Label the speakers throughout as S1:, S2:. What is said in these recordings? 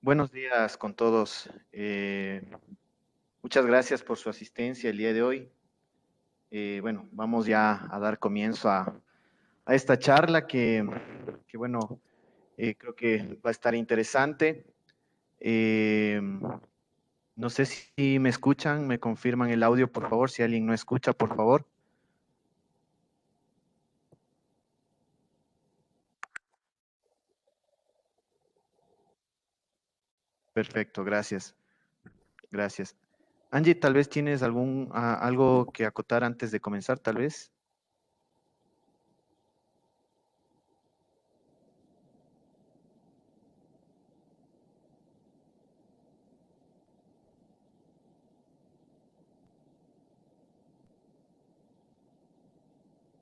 S1: Buenos días con todos. Muchas gracias por su asistencia el día de hoy. Bueno, vamos ya a dar comienzo a esta charla que bueno, creo que va a estar interesante. Eh, no sé si me escuchan, me confirman el audio, por favor. Si alguien no escucha, por favor. Perfecto, gracias. Gracias. Angie, tal vez tienes algo que acotar antes de comenzar, tal vez.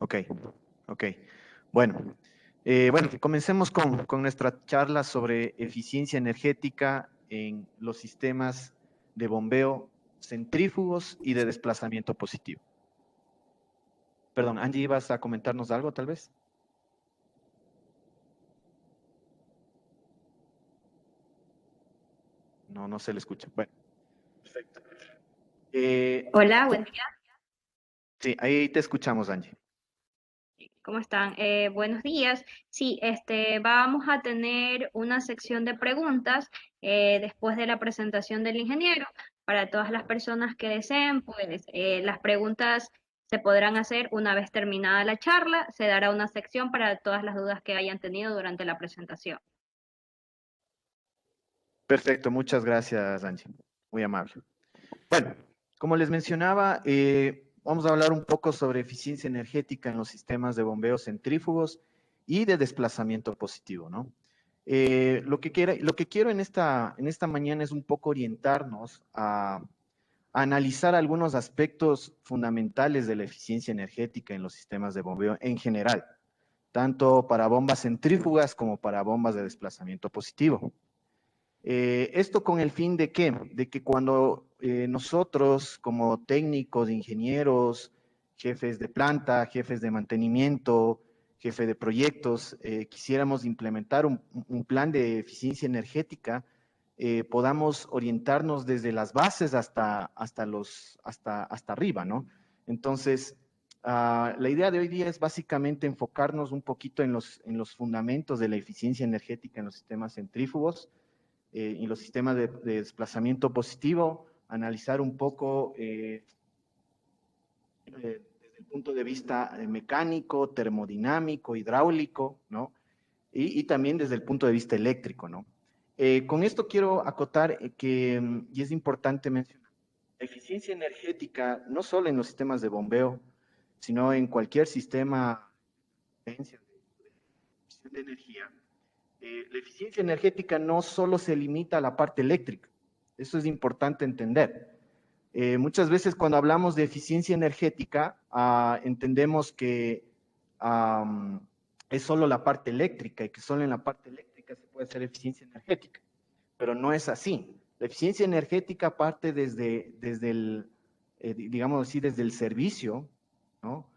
S1: Ok, ok. Bueno, bueno, comencemos con nuestra charla sobre eficiencia energética en los sistemas de bombeo centrífugos y de desplazamiento positivo. Perdón, Angie, ¿ibas a comentarnos algo tal vez? No, no se le escucha. Bueno, perfecto.
S2: Hola, buen día.
S1: Sí, ahí te escuchamos, Angie.
S2: ¿Cómo están? Buenos días. Sí, vamos a tener una sección de preguntas después de la presentación del ingeniero. Para todas las personas que deseen, pues las preguntas se podrán hacer una vez terminada la charla. Se dará una sección para todas las dudas que hayan tenido durante la presentación.
S1: Perfecto, muchas gracias, Angie. Muy amable. Bueno, como les mencionaba, vamos a hablar un poco sobre eficiencia energética en los sistemas de bombeo centrífugos y de desplazamiento positivo, ¿no? Lo que quiero en esta mañana es un poco orientarnos a analizar algunos aspectos fundamentales de la eficiencia energética en los sistemas de bombeo en general, tanto para bombas centrífugas como para bombas de desplazamiento positivo. Esto con el fin de qué? De que cuando nosotros como técnicos, ingenieros, jefes de planta, jefes de mantenimiento, jefe de proyectos, quisiéramos implementar un plan de eficiencia energética, podamos orientarnos desde las bases hasta arriba, ¿no? Entonces, la idea de hoy día es básicamente enfocarnos un poquito en los fundamentos de la eficiencia energética en los sistemas centrífugos, en los sistemas de desplazamiento positivo, analizar un poco desde el punto de vista mecánico, termodinámico, hidráulico, ¿no? Y también desde el punto de vista eléctrico, ¿no? Con esto quiero acotar y es importante mencionar, la eficiencia energética, no solo en los sistemas de bombeo, sino en cualquier sistema de de energía, la eficiencia energética no solo se limita a la parte eléctrica, eso es importante entender. Muchas veces cuando hablamos de eficiencia energética, entendemos que es solo la parte eléctrica y que solo en la parte eléctrica se puede hacer eficiencia energética, pero no es así. La eficiencia energética parte desde el, digamos así, desde el servicio, ¿no?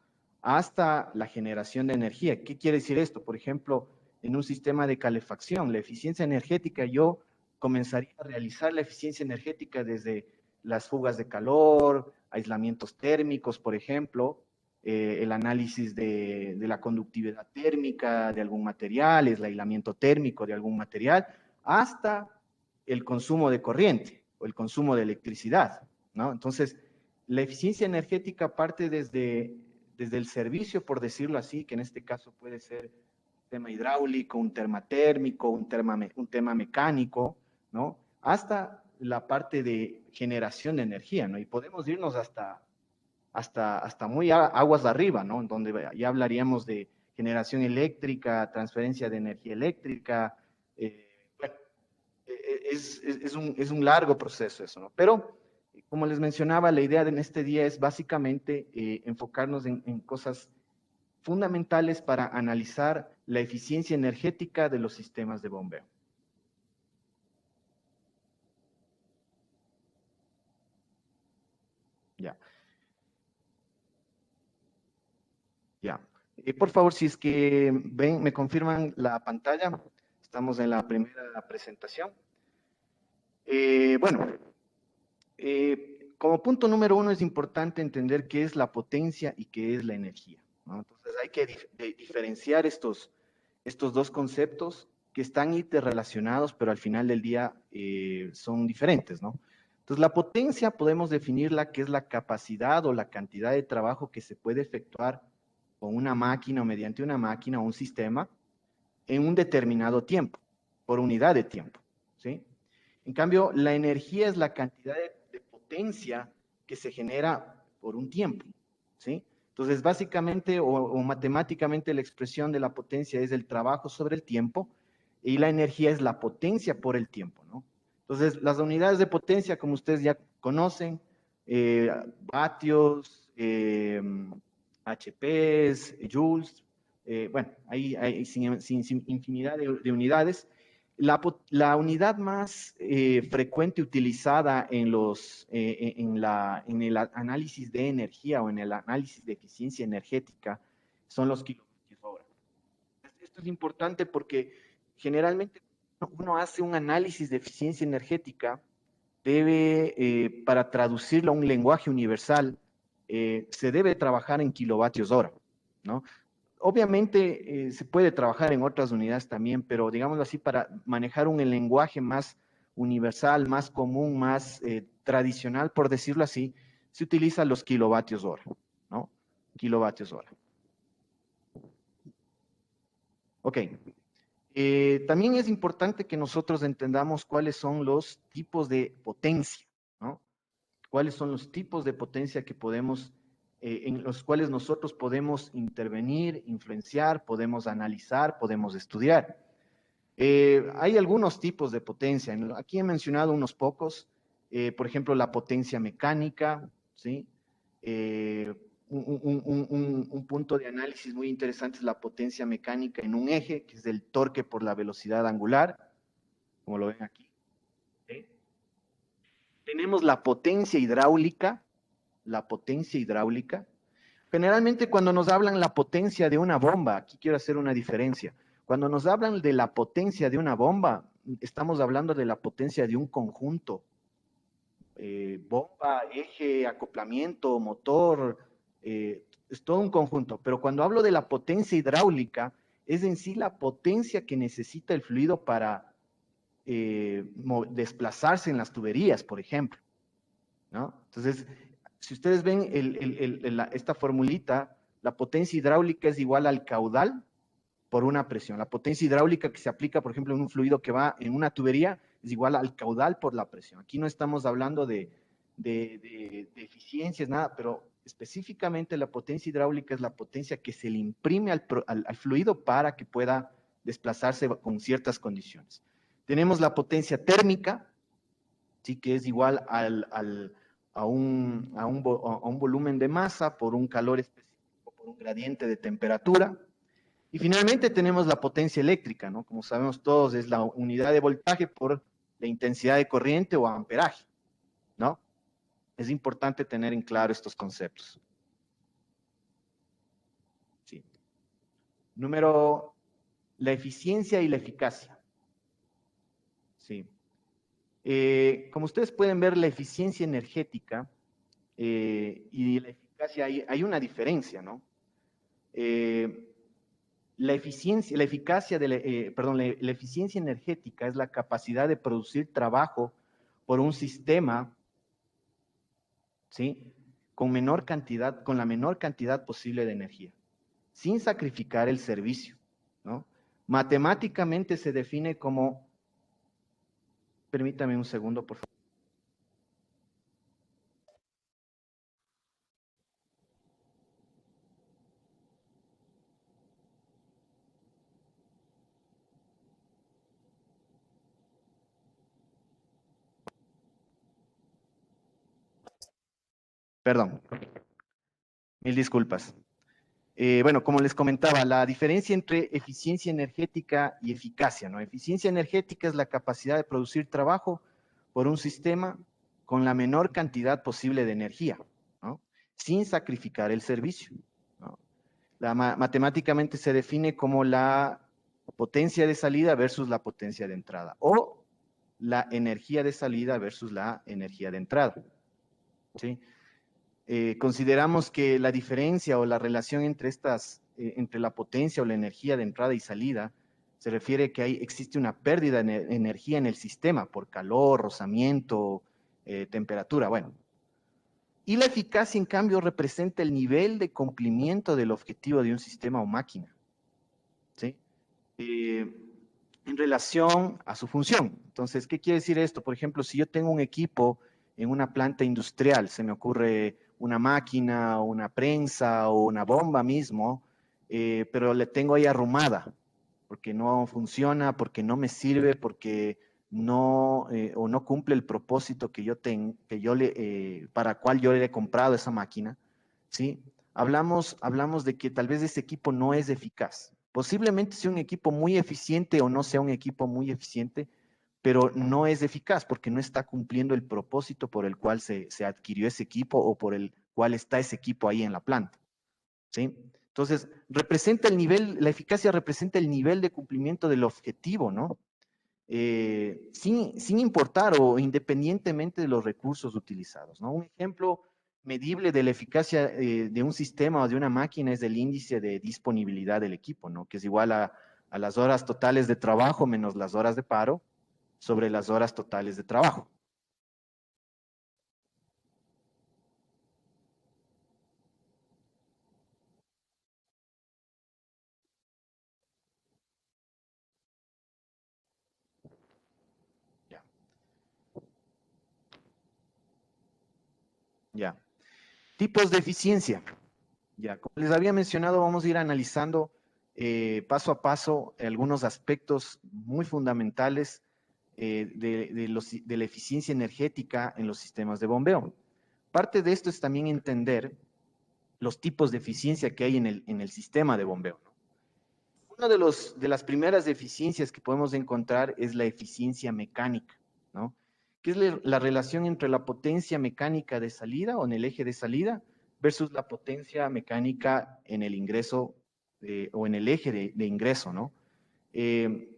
S1: Hasta la generación de energía. ¿Qué quiere decir esto? Por ejemplo, en un sistema de calefacción, la eficiencia energética, yo comenzaría a realizar la eficiencia energética desde las fugas de calor, aislamientos térmicos, por ejemplo, el análisis de la conductividad térmica de algún material, el aislamiento térmico de algún material, hasta el consumo de corriente o el consumo de electricidad, ¿no? Entonces, la eficiencia energética parte desde el servicio, por decirlo así, que en este caso puede ser un tema hidráulico, un tema térmico, un tema mecánico, ¿no? Hasta la parte de generación de energía, ¿no? Y podemos irnos hasta muy aguas arriba, ¿no? En donde ya hablaríamos de generación eléctrica, transferencia de energía eléctrica. Bueno, es un largo proceso eso, ¿no? Pero, como les mencionaba, la idea de en este día es básicamente enfocarnos en cosas fundamentales para analizar la eficiencia energética de los sistemas de bombeo. Ya, ya. Por favor, si es que ven, me confirman la pantalla. Estamos en la primera presentación. Bueno, como punto número uno es importante entender qué es la potencia y qué es la energía, ¿no? Entonces hay que diferenciar estos dos conceptos que están interrelacionados, pero al final del día son diferentes, ¿no? Entonces la potencia podemos definirla que es la capacidad o la cantidad de trabajo que se puede efectuar con una máquina o mediante una máquina o un sistema en un determinado tiempo, por unidad de tiempo, ¿sí? En cambio, la energía es la cantidad de potencia que se genera por un tiempo, ¿sí? Entonces, básicamente o matemáticamente la expresión de la potencia es el trabajo sobre el tiempo y la energía es la potencia por el tiempo, ¿no? Entonces, las unidades de potencia, como ustedes ya conocen, vatios, HPs, joules, bueno, hay sin infinidad de unidades. La unidad más frecuente utilizada en el análisis de energía o en el análisis de eficiencia energética son los kilovatios hora. Esto es importante porque generalmente uno hace un análisis de eficiencia energética, para traducirlo a un lenguaje universal, se debe trabajar en kilovatios hora, ¿no? Obviamente se puede trabajar en otras unidades también, pero digámoslo así, para manejar un lenguaje más universal, más común, más tradicional, por decirlo así, se utilizan los kilovatios hora, ¿no? Kilovatios hora. Ok. También es importante que nosotros entendamos cuáles son los tipos de potencia, ¿no? Cuáles son los tipos de potencia que podemos, en los cuales nosotros podemos intervenir, influenciar, podemos analizar, podemos estudiar. Hay algunos tipos de potencia. Aquí he mencionado unos pocos. Por ejemplo, la potencia mecánica, ¿sí? Eh, un punto de análisis muy interesante es la potencia mecánica en un eje, que es el torque por la velocidad angular, como lo ven aquí. ¿Sí? Tenemos la potencia hidráulica. La potencia hidráulica. Generalmente cuando nos hablan la potencia de una bomba, aquí quiero hacer una diferencia. Cuando nos hablan de la potencia de una bomba, estamos hablando de la potencia de un conjunto. Bomba, eje, acoplamiento, motor, es todo un conjunto. Pero cuando hablo de la potencia hidráulica, es en sí la potencia que necesita el fluido para desplazarse en las tuberías, por ejemplo, ¿no? Entonces, si ustedes ven esta formulita, la potencia hidráulica es igual al caudal por una presión. La potencia hidráulica que se aplica, por ejemplo, en un fluido que va en una tubería es igual al caudal por la presión. Aquí no estamos hablando de eficiencias, nada, pero específicamente la potencia hidráulica es la potencia que se le imprime al fluido para que pueda desplazarse con ciertas condiciones. Tenemos la potencia térmica, ¿sí? Que es igual a un volumen de masa por un calor específico, por un gradiente de temperatura. Y finalmente tenemos la potencia eléctrica, ¿no? Como sabemos todos, es la unidad de voltaje por la intensidad de corriente o amperaje, ¿no? Es importante tener en claro estos conceptos. Sí. Número, la eficiencia y la eficacia. Sí. Como ustedes pueden ver, la eficiencia energética y la eficacia, hay una diferencia, ¿no? La eficiencia, la eficacia de perdón, la eficiencia energética es la capacidad de producir trabajo por un sistema, ¿sí? Con la menor cantidad posible de energía, sin sacrificar el servicio, ¿no? Matemáticamente se define como, permítame un segundo, por favor. Perdón, mil disculpas. Bueno, como les comentaba, la diferencia entre eficiencia energética y eficacia, ¿no? Eficiencia energética es la capacidad de producir trabajo por un sistema con la menor cantidad posible de energía, ¿no? Sin sacrificar el servicio, ¿no? Matemáticamente se define como la potencia de salida versus la potencia de entrada. O la energía de salida versus la energía de entrada, ¿sí? Consideramos que la diferencia o la relación entre entre la potencia o la energía de entrada y salida, se refiere que existe una pérdida de energía en el sistema por calor, rozamiento, temperatura, bueno. Y la eficacia, en cambio, representa el nivel de cumplimiento del objetivo de un sistema o máquina, ¿sí? En relación a su función. Entonces, ¿qué quiere decir esto? Por ejemplo, si yo tengo un equipo en una planta industrial, se me ocurre una máquina, una prensa o una bomba mismo, pero le tengo ahí arrumada, porque no funciona, porque no me sirve, porque no o no cumple el propósito que yo tengo, para cual yo le he comprado esa máquina, ¿sí? Hablamos de que tal vez ese equipo no es eficaz. Posiblemente sea un equipo muy eficiente o no sea un equipo muy eficiente, pero no es eficaz porque no está cumpliendo el propósito por el cual se adquirió ese equipo o por el cual está ese equipo ahí en la planta, ¿sí? Entonces, representa el nivel, la eficacia representa el nivel de cumplimiento del objetivo, ¿no? Sin importar o independientemente de los recursos utilizados, ¿no? Un ejemplo medible de la eficacia de un sistema o de una máquina es el índice de disponibilidad del equipo, ¿no? Que es igual a las horas totales de trabajo menos las horas de paro sobre las horas totales de trabajo. Ya, ya. Tipos de eficiencia. Ya, como les había mencionado, vamos a ir analizando paso a paso algunos aspectos muy fundamentales de la eficiencia energética en los sistemas de bombeo. Parte de esto es también entender los tipos de eficiencia que hay en el sistema de bombeo, ¿no? Una de las primeras eficiencias que podemos encontrar es la eficiencia mecánica, ¿no? Que es la relación entre la potencia mecánica de salida o en el eje de salida versus la potencia mecánica en el ingreso o en el eje de ingreso, ¿no? Eh,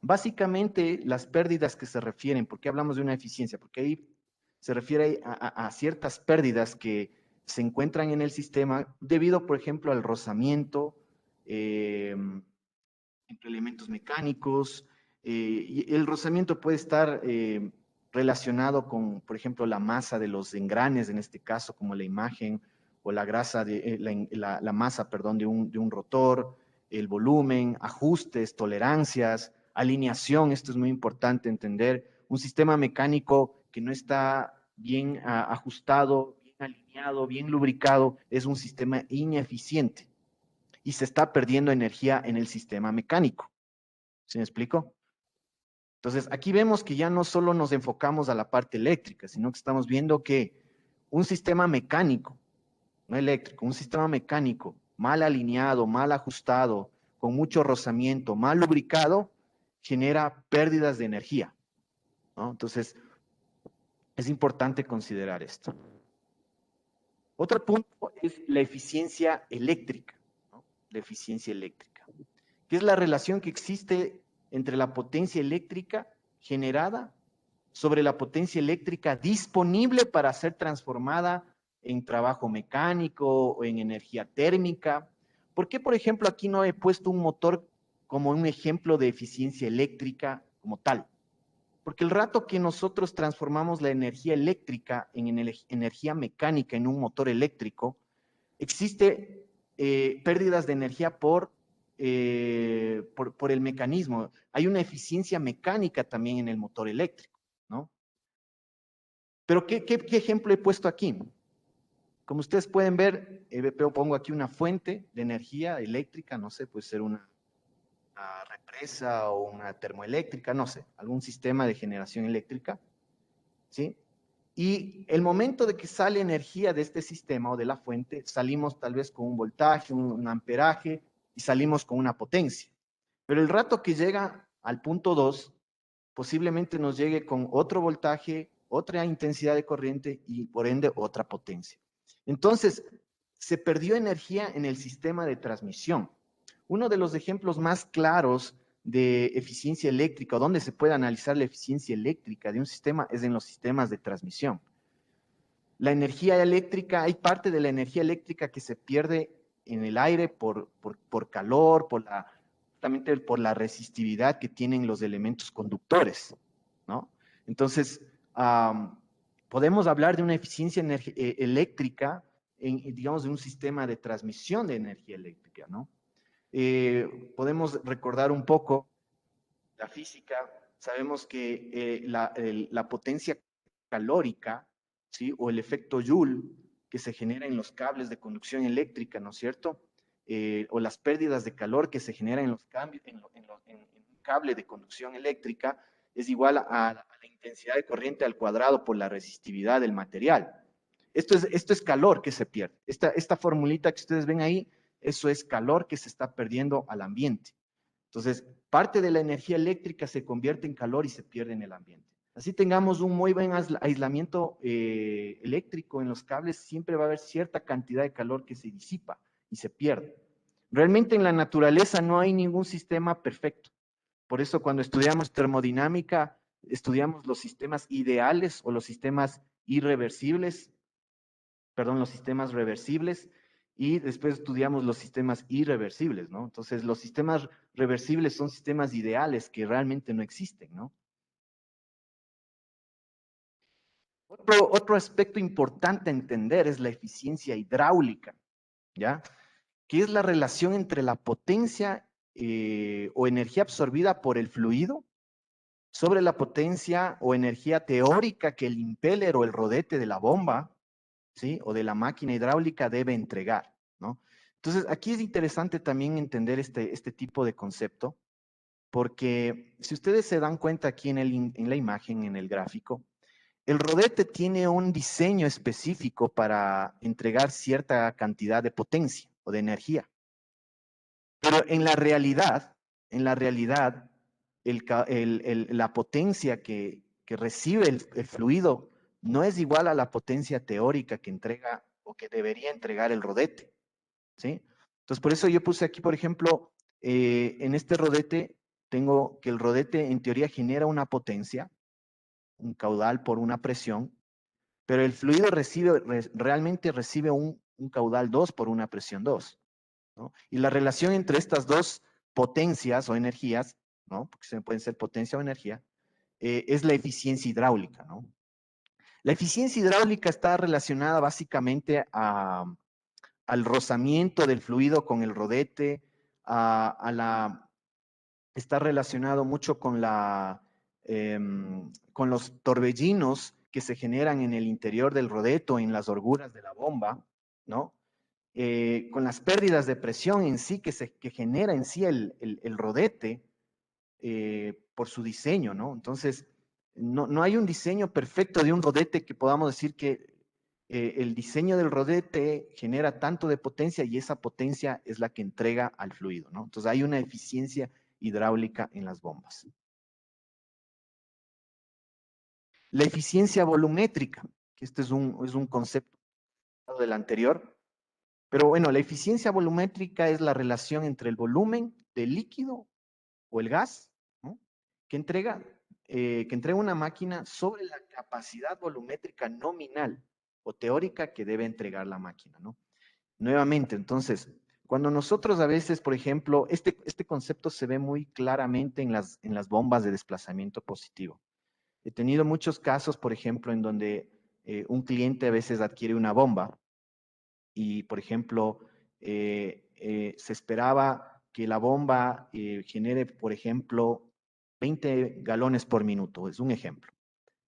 S1: Básicamente, las pérdidas que se refieren, ¿por qué hablamos de una eficiencia? Porque ahí se refiere a ciertas pérdidas que se encuentran en el sistema debido, por ejemplo, al rozamiento, eh, entre elementos mecánicos. Y el rozamiento puede estar relacionado con, por ejemplo, la masa de los engranes, en este caso, como la imagen, o la grasa, la masa, perdón, de un rotor, el volumen, ajustes, tolerancias, alineación, esto es muy importante entender. Un sistema mecánico que no está bien ajustado, bien alineado, bien lubricado, es un sistema ineficiente y se está perdiendo energía en el sistema mecánico. ¿Sí me explico? Entonces, aquí vemos que ya no solo nos enfocamos a la parte eléctrica, sino que estamos viendo que un sistema mecánico, no eléctrico, un sistema mecánico mal alineado, mal ajustado, con mucho rozamiento, mal lubricado, genera pérdidas de energía, ¿no? Entonces, es importante considerar esto. Otro punto es la eficiencia eléctrica, ¿no? La eficiencia eléctrica, que es la relación que existe entre la potencia eléctrica generada sobre la potencia eléctrica disponible para ser transformada en trabajo mecánico o en energía térmica. ¿Por qué, por ejemplo, aquí no he puesto un motor como un ejemplo de eficiencia eléctrica como tal? Porque el rato que nosotros transformamos la energía eléctrica en energía mecánica en un motor eléctrico, existe pérdidas de energía por el mecanismo. Hay una eficiencia mecánica también en el motor eléctrico, ¿no? Pero ¿qué ejemplo he puesto aquí? Como ustedes pueden ver, pongo aquí una fuente de energía eléctrica, no sé, puede ser una represa o una termoeléctrica, no sé, algún sistema de generación eléctrica, ¿sí? Y el momento de que sale energía de este sistema o de la fuente, salimos tal vez con un voltaje, un amperaje y salimos con una potencia. Pero el rato que llega al punto 2, posiblemente nos llegue con otro voltaje, otra intensidad de corriente y por ende otra potencia. Entonces, se perdió energía en el sistema de transmisión. Uno de los ejemplos más claros de eficiencia eléctrica, o donde se puede analizar la eficiencia eléctrica de un sistema, es en los sistemas de transmisión. La energía eléctrica, hay parte de la energía eléctrica que se pierde en el aire por calor, justamente por la resistividad que tienen los elementos conductores, ¿no? Entonces, podemos hablar de una eficiencia eléctrica, digamos, de un sistema de transmisión de energía eléctrica, ¿no? Podemos recordar un poco la física, sabemos que la potencia calórica, ¿sí? O el efecto Joule que se genera en los cables de conducción eléctrica, ¿no es cierto? O las pérdidas de calor que se generan en los cambios, en un cable de conducción eléctrica, es igual a la intensidad de corriente al cuadrado por la resistividad del material. Esto es calor que se pierde. Esta formulita que ustedes ven ahí, eso es calor que se está perdiendo al ambiente. Entonces, parte de la energía eléctrica se convierte en calor y se pierde en el ambiente. Así tengamos un muy buen aislamiento eléctrico en los cables, siempre va a haber cierta cantidad de calor que se disipa y se pierde. Realmente en la naturaleza no hay ningún sistema perfecto. Por eso cuando estudiamos termodinámica, estudiamos los sistemas ideales o los sistemas irreversibles, perdón, los sistemas reversibles, y después estudiamos los sistemas irreversibles, ¿no? Entonces, los sistemas reversibles son sistemas ideales que realmente no existen, ¿no? Otro aspecto importante a entender es la eficiencia hidráulica, ¿ya? Que es la relación entre la potencia o energía absorbida por el fluido sobre la potencia o energía teórica que el impeller o el rodete de la bomba, ¿sí? O de la máquina hidráulica debe entregar, ¿no? Entonces, aquí es interesante también entender este tipo de concepto, porque si ustedes se dan cuenta aquí en la imagen, en el gráfico, el rodete tiene un diseño específico para entregar cierta cantidad de potencia o de energía. Pero en la realidad, la potencia que recibe el fluido no es igual a la potencia teórica que entrega o que debería entregar el rodete, ¿sí? Entonces, por eso yo puse aquí, por ejemplo, en este rodete, tengo que el rodete en teoría genera una potencia, un caudal por una presión, pero el fluido realmente recibe un caudal 2 por una presión 2, ¿no? Y la relación entre estas dos potencias o energías, ¿no? Porque pueden ser potencia o energía, es la eficiencia hidráulica, ¿no? La eficiencia hidráulica está relacionada básicamente al rozamiento del fluido con el rodete, está relacionado mucho con los torbellinos que se generan en el interior del rodete, en las holguras de la bomba, ¿no? Con las pérdidas de presión en sí que genera en sí el rodete por su diseño, ¿no? Entonces, no hay un diseño perfecto de un rodete que podamos decir que el diseño del rodete genera tanto de potencia y esa potencia es la que entrega al fluido, ¿no? Entonces, hay una eficiencia hidráulica en las bombas. La eficiencia volumétrica, que este es un concepto del anterior, pero bueno, la eficiencia volumétrica es la relación entre el volumen del líquido o el gas, ¿no? que entrega, que entrega una máquina sobre la capacidad volumétrica nominal o teórica que debe entregar la máquina, ¿no? Nuevamente, entonces, cuando nosotros a veces, por ejemplo, este concepto se ve muy claramente en las bombas de desplazamiento positivo. He tenido muchos casos, por ejemplo, en donde un cliente a veces adquiere una bomba y, por ejemplo, se esperaba que la bomba genere, por ejemplo, 20 galones por minuto, es un ejemplo,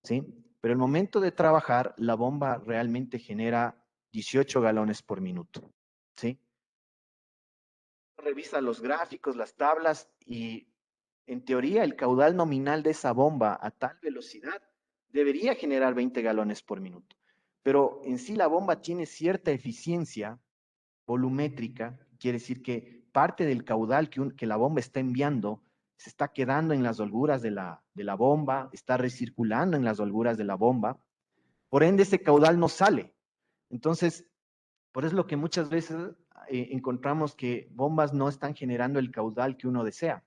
S1: ¿sí? Pero el momento de trabajar, la bomba realmente genera 18 galones por minuto, ¿sí? Revisa los gráficos, las tablas y en teoría el caudal nominal de esa bomba a tal velocidad debería generar 20 galones por minuto. Pero en sí la bomba tiene cierta eficiencia volumétrica, quiere decir que parte del caudal que la bomba está enviando se está quedando en las holguras de la bomba, está recirculando en las holguras de la bomba, por ende ese caudal no sale. Entonces, por eso es lo que muchas veces encontramos que bombas no están generando el caudal que uno desea.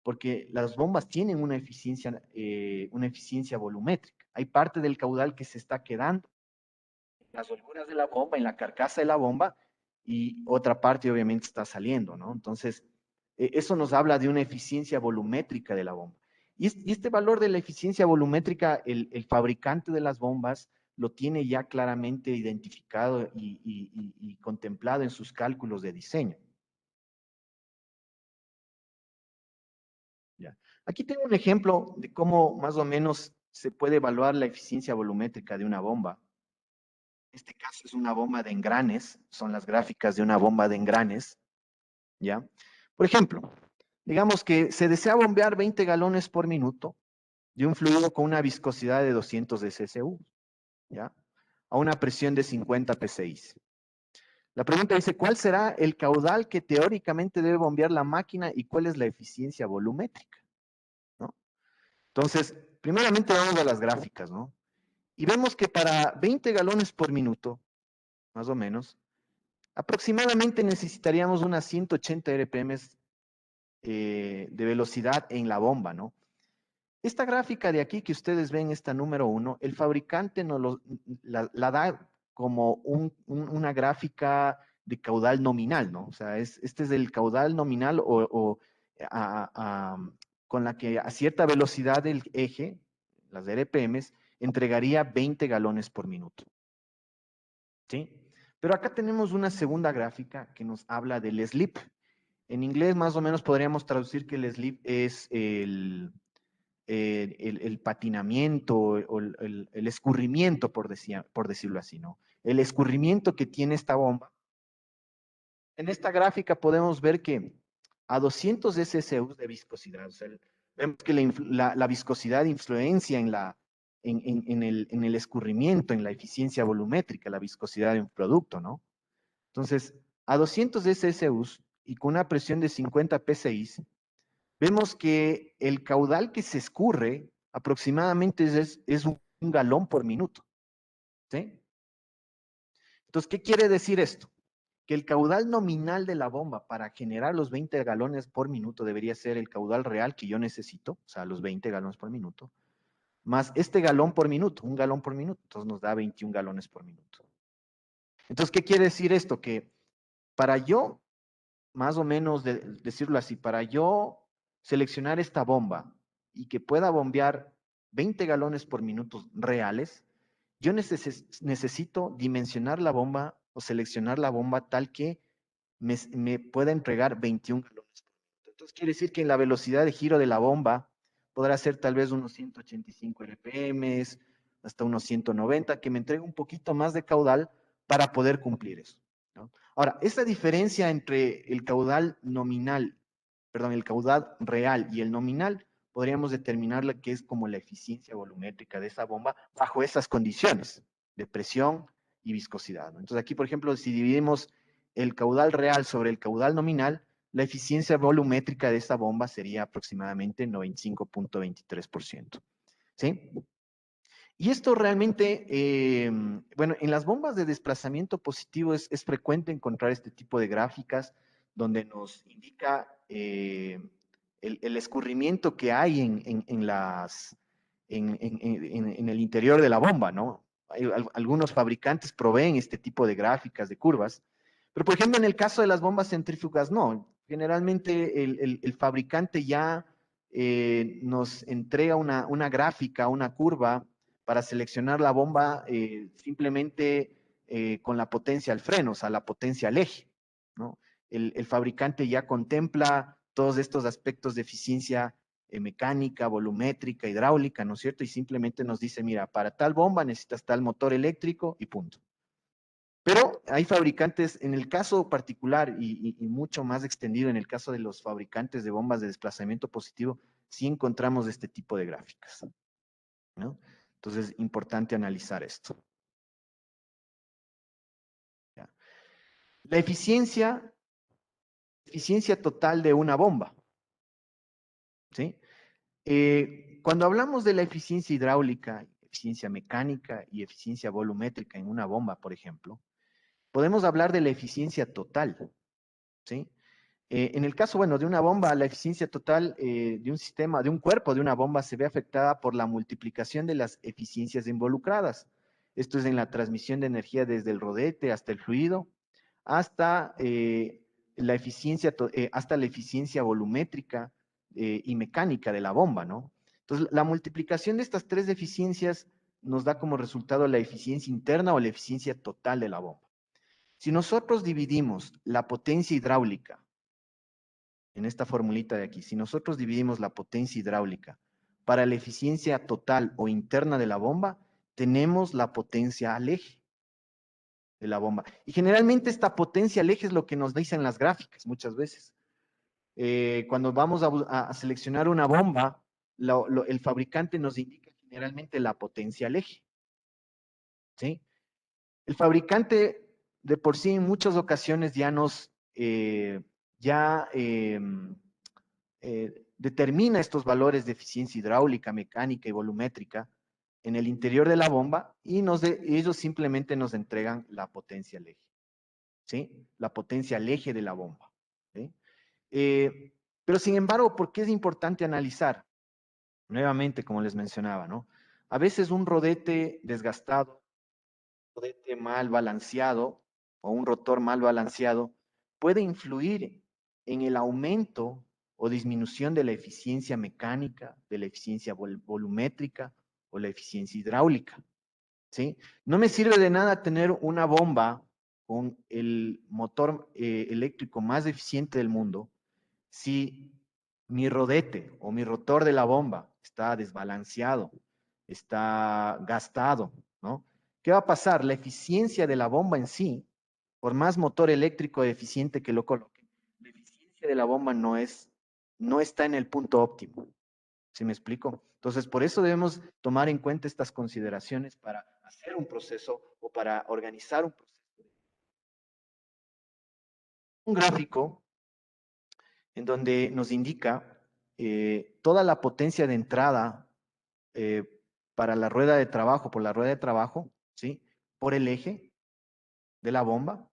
S1: porque las bombas tienen una eficiencia volumétrica. Hay parte del caudal que se está quedando en las holguras de la bomba, en la carcasa de la bomba, y otra parte obviamente está saliendo, ¿no? Entonces, eso nos habla de una eficiencia volumétrica de la bomba. Y este valor de la eficiencia volumétrica, el fabricante de las bombas lo tiene ya claramente identificado y contemplado en sus cálculos de diseño. ¿Ya? Aquí tengo un ejemplo de cómo más o menos se puede evaluar la eficiencia volumétrica de una bomba. En este caso es una bomba de engranes, son las gráficas de una bomba de engranes, ¿ya? Por ejemplo, digamos que se desea bombear 20 galones por minuto de un fluido con una viscosidad de 200 SSU, ¿ya? A una presión de 50 psi. La pregunta dice, ¿cuál será el caudal que teóricamente debe bombear la máquina y cuál es la eficiencia volumétrica? ¿No? Entonces, primeramente vamos a las gráficas, ¿no? Y vemos que para 20 galones por minuto, más o menos, aproximadamente necesitaríamos unas 180 RPM de velocidad en la bomba, ¿no? Esta gráfica de aquí que ustedes ven, esta número 1, el fabricante la da como una gráfica de caudal nominal, ¿no? O sea, este es el caudal nominal a- con la que a cierta velocidad del eje, las RPMs, entregaría 20 galones por minuto, ¿sí? Pero acá tenemos una segunda gráfica que nos habla del slip. En inglés más o menos podríamos traducir que el slip es el patinamiento o el escurrimiento, por decirlo así, ¿no? El escurrimiento que tiene esta bomba. En esta gráfica podemos ver que a 200 SSU de viscosidad, o sea, vemos que la viscosidad influencia en el escurrimiento, en la eficiencia volumétrica, la viscosidad de un producto, ¿no? Entonces, a 200 SSU y con una presión de 50 psi, vemos que el caudal que se escurre aproximadamente es un galón por minuto, ¿sí? Entonces, ¿qué quiere decir esto? Que el caudal nominal de la bomba para generar los 20 galones por minuto debería ser el caudal real que yo necesito, o sea, los 20 galones por minuto, más este galón por minuto, un galón por minuto, entonces nos da 21 galones por minuto. Entonces, ¿qué quiere decir esto? Que para yo, más o menos decirlo así, para yo seleccionar esta bomba y que pueda bombear 20 galones por minuto reales, yo necesito dimensionar la bomba o seleccionar la bomba tal que me pueda entregar 21 galones por minuto. Entonces quiere decir que en la velocidad de giro de la bomba podrá ser tal vez unos 185 RPM, hasta unos 190, que me entregue un poquito más de caudal para poder cumplir eso, ¿no? Ahora, esa diferencia entre el caudal nominal, perdón, el caudal real y el nominal, podríamos determinar que es como la eficiencia volumétrica de esa bomba bajo esas condiciones de presión y viscosidad, ¿no? Entonces aquí, por ejemplo, si dividimos el caudal real sobre el caudal nominal, la eficiencia volumétrica de esta bomba sería aproximadamente 95.23%. ¿Sí? Y esto realmente, bueno, en las bombas de desplazamiento positivo es frecuente encontrar este tipo de gráficas donde nos indica el escurrimiento que hay en el interior de la bomba, ¿no? Algunos fabricantes proveen este tipo de gráficas, de curvas, pero por ejemplo en el caso de las bombas centrífugas, no. Generalmente el fabricante ya nos entrega una gráfica, una curva para seleccionar la bomba simplemente con la potencia al freno, o sea, la potencia al eje, ¿no? El fabricante ya contempla todos estos aspectos de eficiencia mecánica, volumétrica, hidráulica, ¿no es cierto? Y simplemente nos dice, mira, para tal bomba necesitas tal motor eléctrico y punto. Pero hay fabricantes, en el caso particular y mucho más extendido, en el caso de los fabricantes de bombas de desplazamiento positivo, sí encontramos este tipo de gráficas, ¿no? Entonces, importante analizar esto. ¿Ya? La eficiencia total de una bomba, ¿sí? Cuando hablamos de la eficiencia hidráulica, eficiencia mecánica y eficiencia volumétrica en una bomba, por ejemplo, podemos hablar de la eficiencia total, ¿sí? En el caso, bueno, de una bomba, la eficiencia total de un sistema, de un cuerpo de una bomba se ve afectada por la multiplicación de las eficiencias involucradas. Esto es en la transmisión de energía desde el rodete hasta el fluido, hasta, hasta la eficiencia volumétrica y mecánica de la bomba, ¿no? Entonces, la multiplicación de estas tres eficiencias nos da como resultado la eficiencia interna o la eficiencia total de la bomba. Si nosotros dividimos la potencia hidráulica en esta formulita de aquí, si nosotros dividimos la potencia hidráulica para la eficiencia total o interna de la bomba, tenemos la potencia al eje de la bomba. Y generalmente esta potencia al eje es lo que nos dicen las gráficas muchas veces. Cuando vamos a seleccionar una bomba, el fabricante nos indica generalmente la potencia al eje. ¿Sí? El fabricante de por sí en muchas ocasiones ya nos, ya determina estos valores de eficiencia hidráulica, mecánica y volumétrica en el interior de la bomba y ellos simplemente nos entregan la potencia al eje, ¿sí? La potencia al eje de la bomba, ¿sí? Pero sin embargo, ¿por qué es importante analizar? Nuevamente, como les mencionaba, ¿no? A veces un rodete desgastado, un rodete mal balanceado o un rotor mal balanceado puede influir en el aumento o disminución de la eficiencia mecánica, de la eficiencia volumétrica o la eficiencia hidráulica, ¿sí? No me sirve de nada tener una bomba con el motor eléctrico más eficiente del mundo si mi rodete o mi rotor de la bomba está desbalanceado, está gastado, ¿no? ¿Qué va a pasar? La eficiencia de la bomba en sí, por más motor eléctrico eficiente que lo coloque, la eficiencia de la bomba no está en el punto óptimo. ¿Sí me explico? Entonces, por eso debemos tomar en cuenta estas consideraciones para hacer un proceso o para organizar un proceso. Un gráfico en donde nos indica toda la potencia de entrada para la rueda de trabajo, por la rueda de trabajo, ¿sí? Por el eje de la bomba.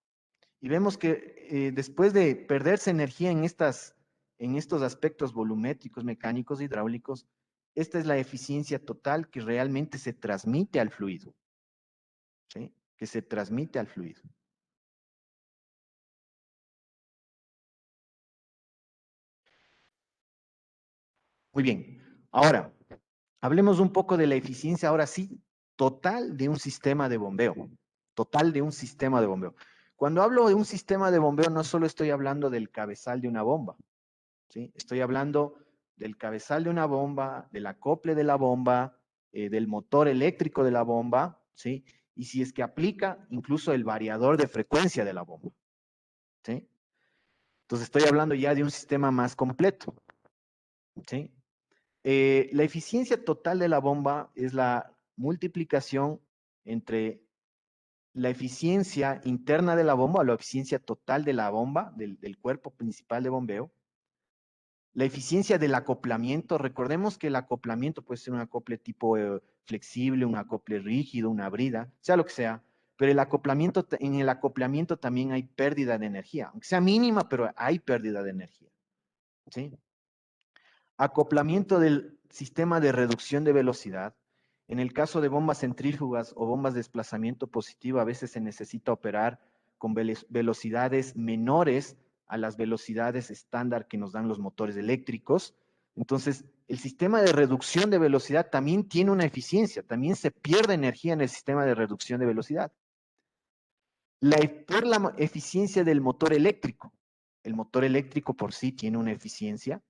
S1: Y vemos que después de perderse energía en estos aspectos volumétricos, mecánicos, hidráulicos, esta es la eficiencia total que realmente se transmite al fluido, ¿sí? Que se transmite al fluido. Muy bien. Ahora, hablemos un poco de la eficiencia, ahora sí, total de un sistema de bombeo. Total de un sistema de bombeo. Cuando hablo de un sistema de bombeo, no solo estoy hablando del cabezal de una bomba, ¿sí? Estoy hablando del cabezal de una bomba, del acople de la bomba, del motor eléctrico de la bomba, ¿sí? Y si es que aplica, incluso el variador de frecuencia de la bomba, ¿sí? Entonces estoy hablando ya de un sistema más completo, ¿sí? La eficiencia total de la bomba es la multiplicación entre la eficiencia interna de la bomba, o la eficiencia total de la bomba, del cuerpo principal de bombeo, la eficiencia del acoplamiento. Recordemos que el acoplamiento puede ser un acople tipo flexible, un acople rígido, una brida, sea lo que sea, pero en el acoplamiento también hay pérdida de energía, aunque sea mínima, pero hay pérdida de energía, ¿sí? Acoplamiento del sistema de reducción de velocidad. En el caso de bombas centrífugas o bombas de desplazamiento positivo, a veces se necesita operar con velocidades menores a las velocidades estándar que nos dan los motores eléctricos. Entonces, el sistema de reducción de velocidad también tiene una eficiencia, también se pierde energía en el sistema de reducción de velocidad. Por la eficiencia del motor eléctrico. El motor eléctrico por sí tiene una eficiencia,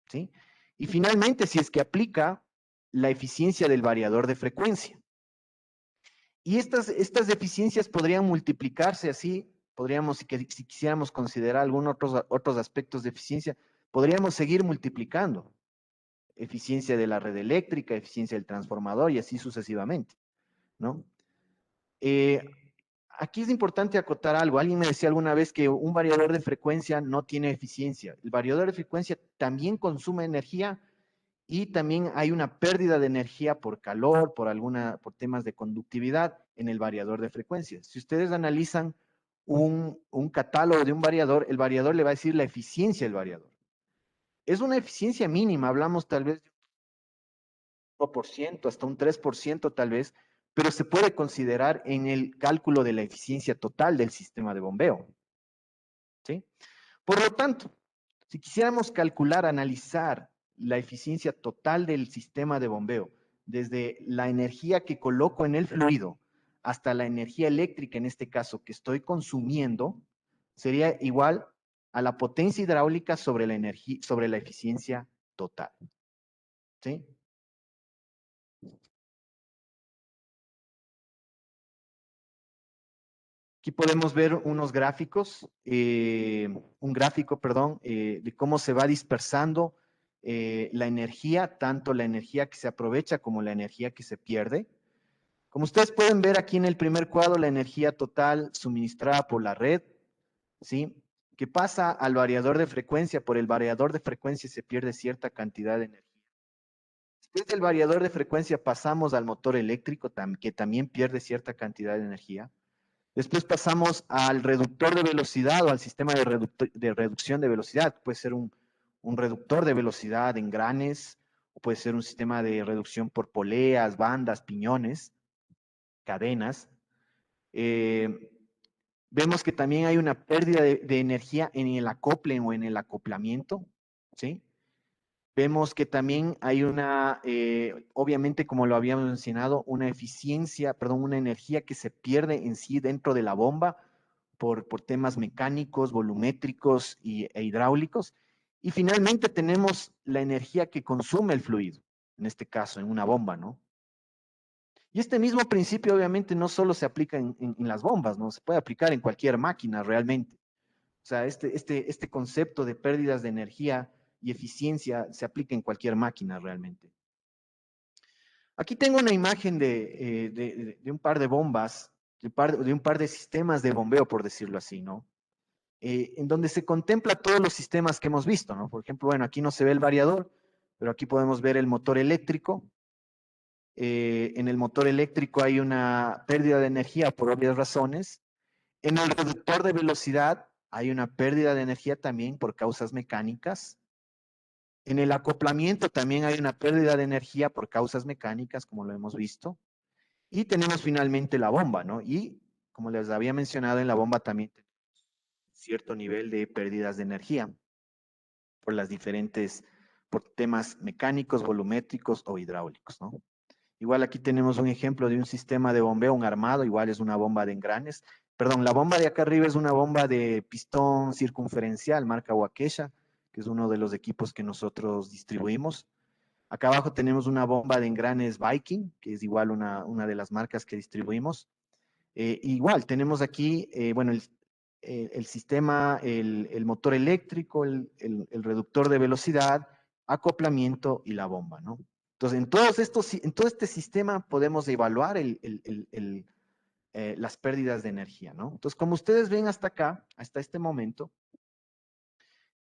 S1: ¿sí? Y finalmente, si es que aplica la eficiencia del variador de frecuencia. Y estas eficiencias podrían multiplicarse así, podríamos, si quisiéramos considerar algunos otros aspectos de eficiencia, podríamos seguir multiplicando. Eficiencia de la red eléctrica, eficiencia del transformador y así sucesivamente, ¿no? Eh, Aquí es importante acotar algo. Alguien me decía alguna vez que un variador de frecuencia no tiene eficiencia. El variador de frecuencia también consume energía, y también hay una pérdida de energía por calor, por temas de conductividad en el variador de frecuencias. Si ustedes analizan un catálogo de un variador, el variador le va a decir la eficiencia del variador. Es una eficiencia mínima, hablamos tal vez de un 1%, hasta un 3% tal vez, pero se puede considerar en el cálculo de la eficiencia total del sistema de bombeo. ¿Sí? Por lo tanto, si quisiéramos calcular, analizar la eficiencia total del sistema de bombeo, desde la energía que coloco en el fluido hasta la energía eléctrica, en este caso, que estoy consumiendo, sería igual a la potencia hidráulica sobre la energía, sobre la eficiencia total. ¿Sí? Aquí podemos ver unos gráficos, un gráfico, perdón, de cómo se va dispersando la energía, tanto la energía que se aprovecha como la energía que se pierde. Como ustedes pueden ver aquí en el primer cuadro, la energía total suministrada por la red, ¿sí? Que pasa al variador de frecuencia. Por el variador de frecuencia se pierde cierta cantidad de energía. Después del variador de frecuencia pasamos al motor eléctrico, que también pierde cierta cantidad de energía. Después pasamos al reductor de velocidad o al sistema de reducción de velocidad. Puede ser un reductor de velocidad en granes, o puede ser un sistema de reducción por poleas, bandas, piñones, cadenas. Eh, Vemos que también hay una pérdida de energía en el acople o en el acoplamiento, ¿sí? Vemos que también hay obviamente, como lo habíamos mencionado, una eficiencia, perdón, una energía que se pierde en sí dentro de la bomba por temas mecánicos, volumétricos e hidráulicos. Y finalmente tenemos la energía que consume el fluido, en este caso, en una bomba, ¿no? Y este mismo principio, obviamente, no solo se aplica en las bombas, ¿no? Se puede aplicar en cualquier máquina realmente. O sea, este concepto de pérdidas de energía y eficiencia se aplica en cualquier máquina realmente. Aquí tengo una imagen de un par de bombas, de un par de sistemas de bombeo, por decirlo así, ¿no? En donde se contempla todos los sistemas que hemos visto, ¿no? Por ejemplo, bueno, aquí no se ve el variador, pero aquí podemos ver el motor eléctrico. En el motor eléctrico hay una pérdida de energía por obvias razones. En el reductor de velocidad hay una pérdida de energía también por causas mecánicas. En el acoplamiento también hay una pérdida de energía por causas mecánicas, como lo hemos visto. Y tenemos finalmente la bomba, ¿no? Y como les había mencionado, en la bomba también tenemos cierto nivel de pérdidas de energía por las diferentes, por temas mecánicos, volumétricos o hidráulicos, ¿no? Igual aquí tenemos un ejemplo de un sistema de bombeo, un armado, igual es una bomba de engranes. Perdón, la bomba de acá arriba es una bomba de pistón circunferencial, marca Waukesha, que es uno de los equipos que nosotros distribuimos. Acá abajo tenemos una bomba de engranes Viking, que es igual una de las marcas que distribuimos. Igual, tenemos aquí, bueno, el sistema, el motor eléctrico, el reductor de velocidad, acoplamiento y la bomba, ¿no? Entonces, en todo este sistema podemos evaluar las pérdidas de energía, ¿no? Entonces, como ustedes ven hasta acá, hasta este momento,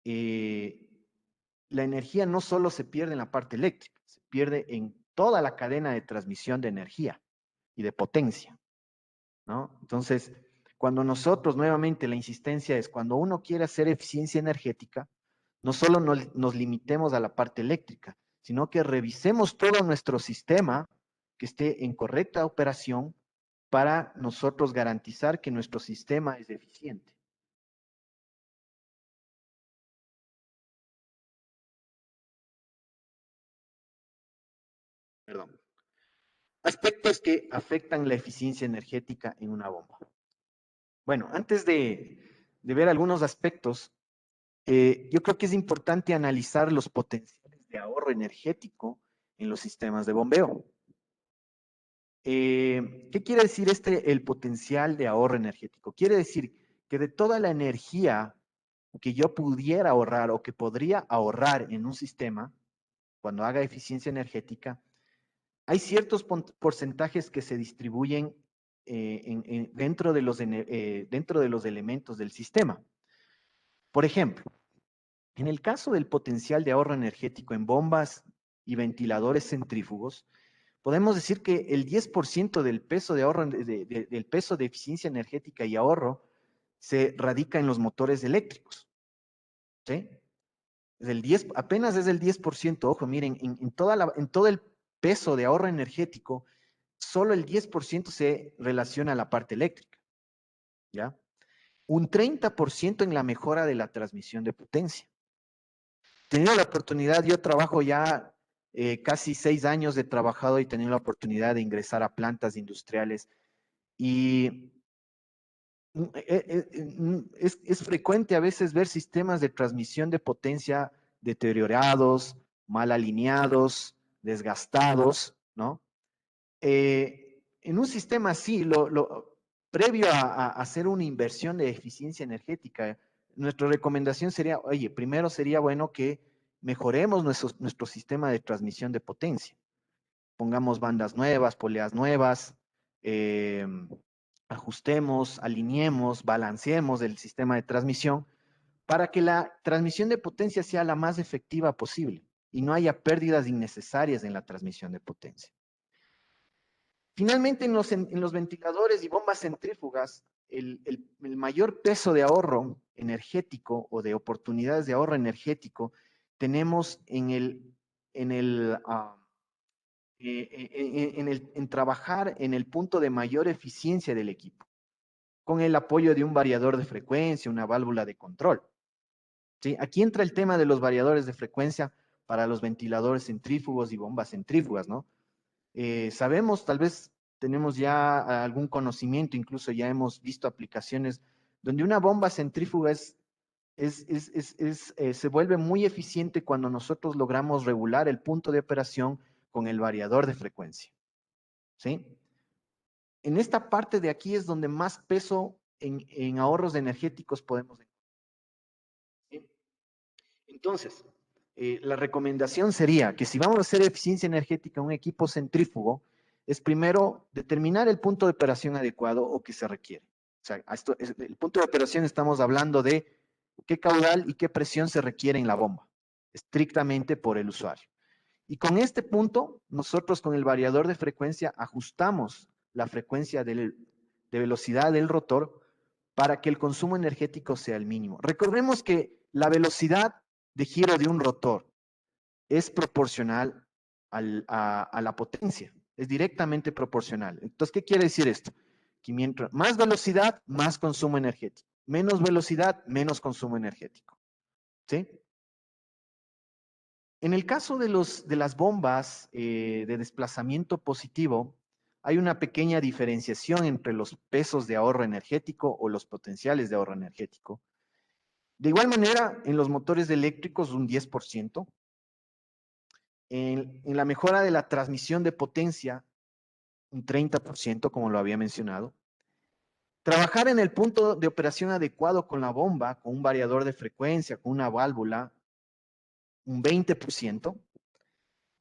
S1: eh, la energía no solo se pierde en la parte eléctrica, se pierde en toda la cadena de transmisión de energía y de potencia, ¿no? Entonces, cuando nosotros, nuevamente, la insistencia es cuando uno quiere hacer eficiencia energética, no solo nos limitemos a la parte eléctrica, sino que revisemos todo nuestro sistema que esté en correcta operación para nosotros garantizar que nuestro sistema es eficiente. Perdón. Aspectos que afectan la eficiencia energética en una bomba. Bueno, antes de ver algunos aspectos, yo creo que es importante analizar los potenciales de ahorro energético en los sistemas de bombeo. ¿Qué quiere decir el potencial de ahorro energético? Quiere decir que de toda la energía que yo pudiera ahorrar o que podría ahorrar en un sistema, cuando haga eficiencia energética, hay ciertos porcentajes que se distribuyen dentro de los elementos del sistema. Por ejemplo, en el caso del potencial de ahorro energético en bombas y ventiladores centrífugos, podemos decir que el 10% del peso de ahorro, del peso de eficiencia energética y ahorro se radica en los motores eléctricos, ¿sí? Apenas es el 10%, ojo, miren, en todo el peso de ahorro energético, solo el 10% se relaciona a la parte eléctrica, ¿ya? Un 30% en la mejora de la transmisión de potencia. He tenido la oportunidad, yo trabajo ya casi 6 años he trabajado y he tenido la oportunidad de ingresar a plantas industriales y es frecuente a veces ver sistemas de transmisión de potencia deteriorados, mal alineados, desgastados, ¿no? En un sistema así, previo a hacer una inversión de eficiencia energética, nuestra recomendación sería, oye, primero sería bueno que mejoremos nuestro sistema de transmisión de potencia. Pongamos bandas nuevas, poleas nuevas, eh, ajustemos, alineemos, balanceemos el sistema de transmisión para que la transmisión de potencia sea la más efectiva posible y no haya pérdidas innecesarias en la transmisión de potencia. Finalmente, en los ventiladores y bombas centrífugas, el mayor peso de ahorro energético o de oportunidades de ahorro energético tenemos en trabajar en el punto de mayor eficiencia del equipo, con el apoyo de un variador de frecuencia, una válvula de control. ¿Sí? Aquí entra el tema de los variadores de frecuencia para los ventiladores centrífugos y bombas centrífugas, ¿no? Sabemos, tal vez tenemos ya algún conocimiento, incluso ya hemos visto aplicaciones donde una bomba centrífuga se vuelve muy eficiente cuando nosotros logramos regular el punto de operación con el variador de frecuencia. ¿Sí? En esta parte de aquí es donde más peso en ahorros energéticos podemos encontrar. ¿Sí? Entonces, la recomendación sería que si vamos a hacer eficiencia energética en un equipo centrífugo, es primero determinar el punto de operación adecuado o que se requiere. O sea, el punto de operación estamos hablando de qué caudal y qué presión se requiere en la bomba, estrictamente por el usuario. Y con este punto, nosotros con el variador de frecuencia ajustamos la frecuencia de velocidad del rotor para que el consumo energético sea el mínimo. Recordemos que la velocidad de giro de un rotor es proporcional a la potencia, es directamente proporcional. Entonces, ¿qué quiere decir esto? Que mientras más velocidad, más consumo energético. Menos velocidad, menos consumo energético. ¿Sí? En el caso de las bombas de desplazamiento positivo, hay una pequeña diferenciación entre los pesos de ahorro energético o los potenciales de ahorro energético. De igual manera, en los motores eléctricos un 10%, en la mejora de la transmisión de potencia un 30%, como lo había mencionado. Trabajar en el punto de operación adecuado con la bomba, con un variador de frecuencia, con una válvula, un 20%.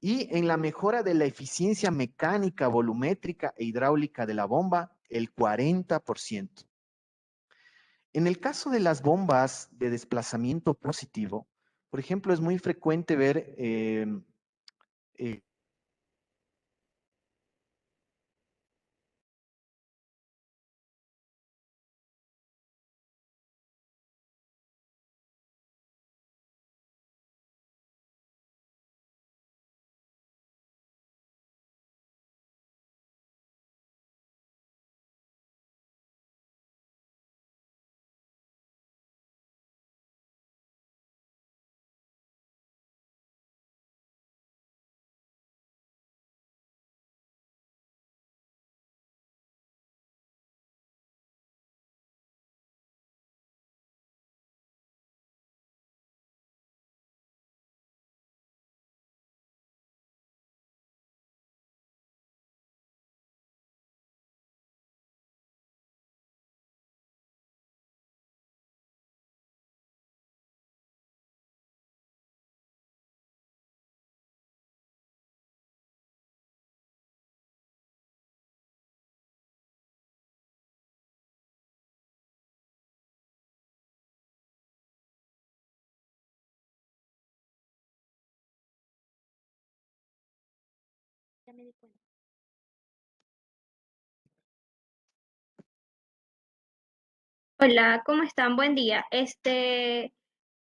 S1: Y en la mejora de la eficiencia mecánica, volumétrica e hidráulica de la bomba, el 40%. En el caso de las bombas de desplazamiento positivo, por ejemplo, es muy frecuente ver eh,
S2: Ya me di cuenta. Hola, ¿cómo están? Buen día.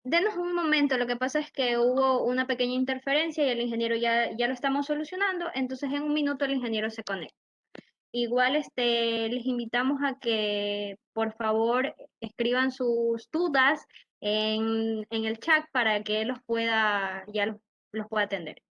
S2: Denos un momento, lo que pasa es que hubo una pequeña interferencia y el ingeniero ya lo estamos solucionando, entonces en un minuto el ingeniero se conecta. Igual, les invitamos a que por favor escriban sus dudas en el chat para que él los pueda atender.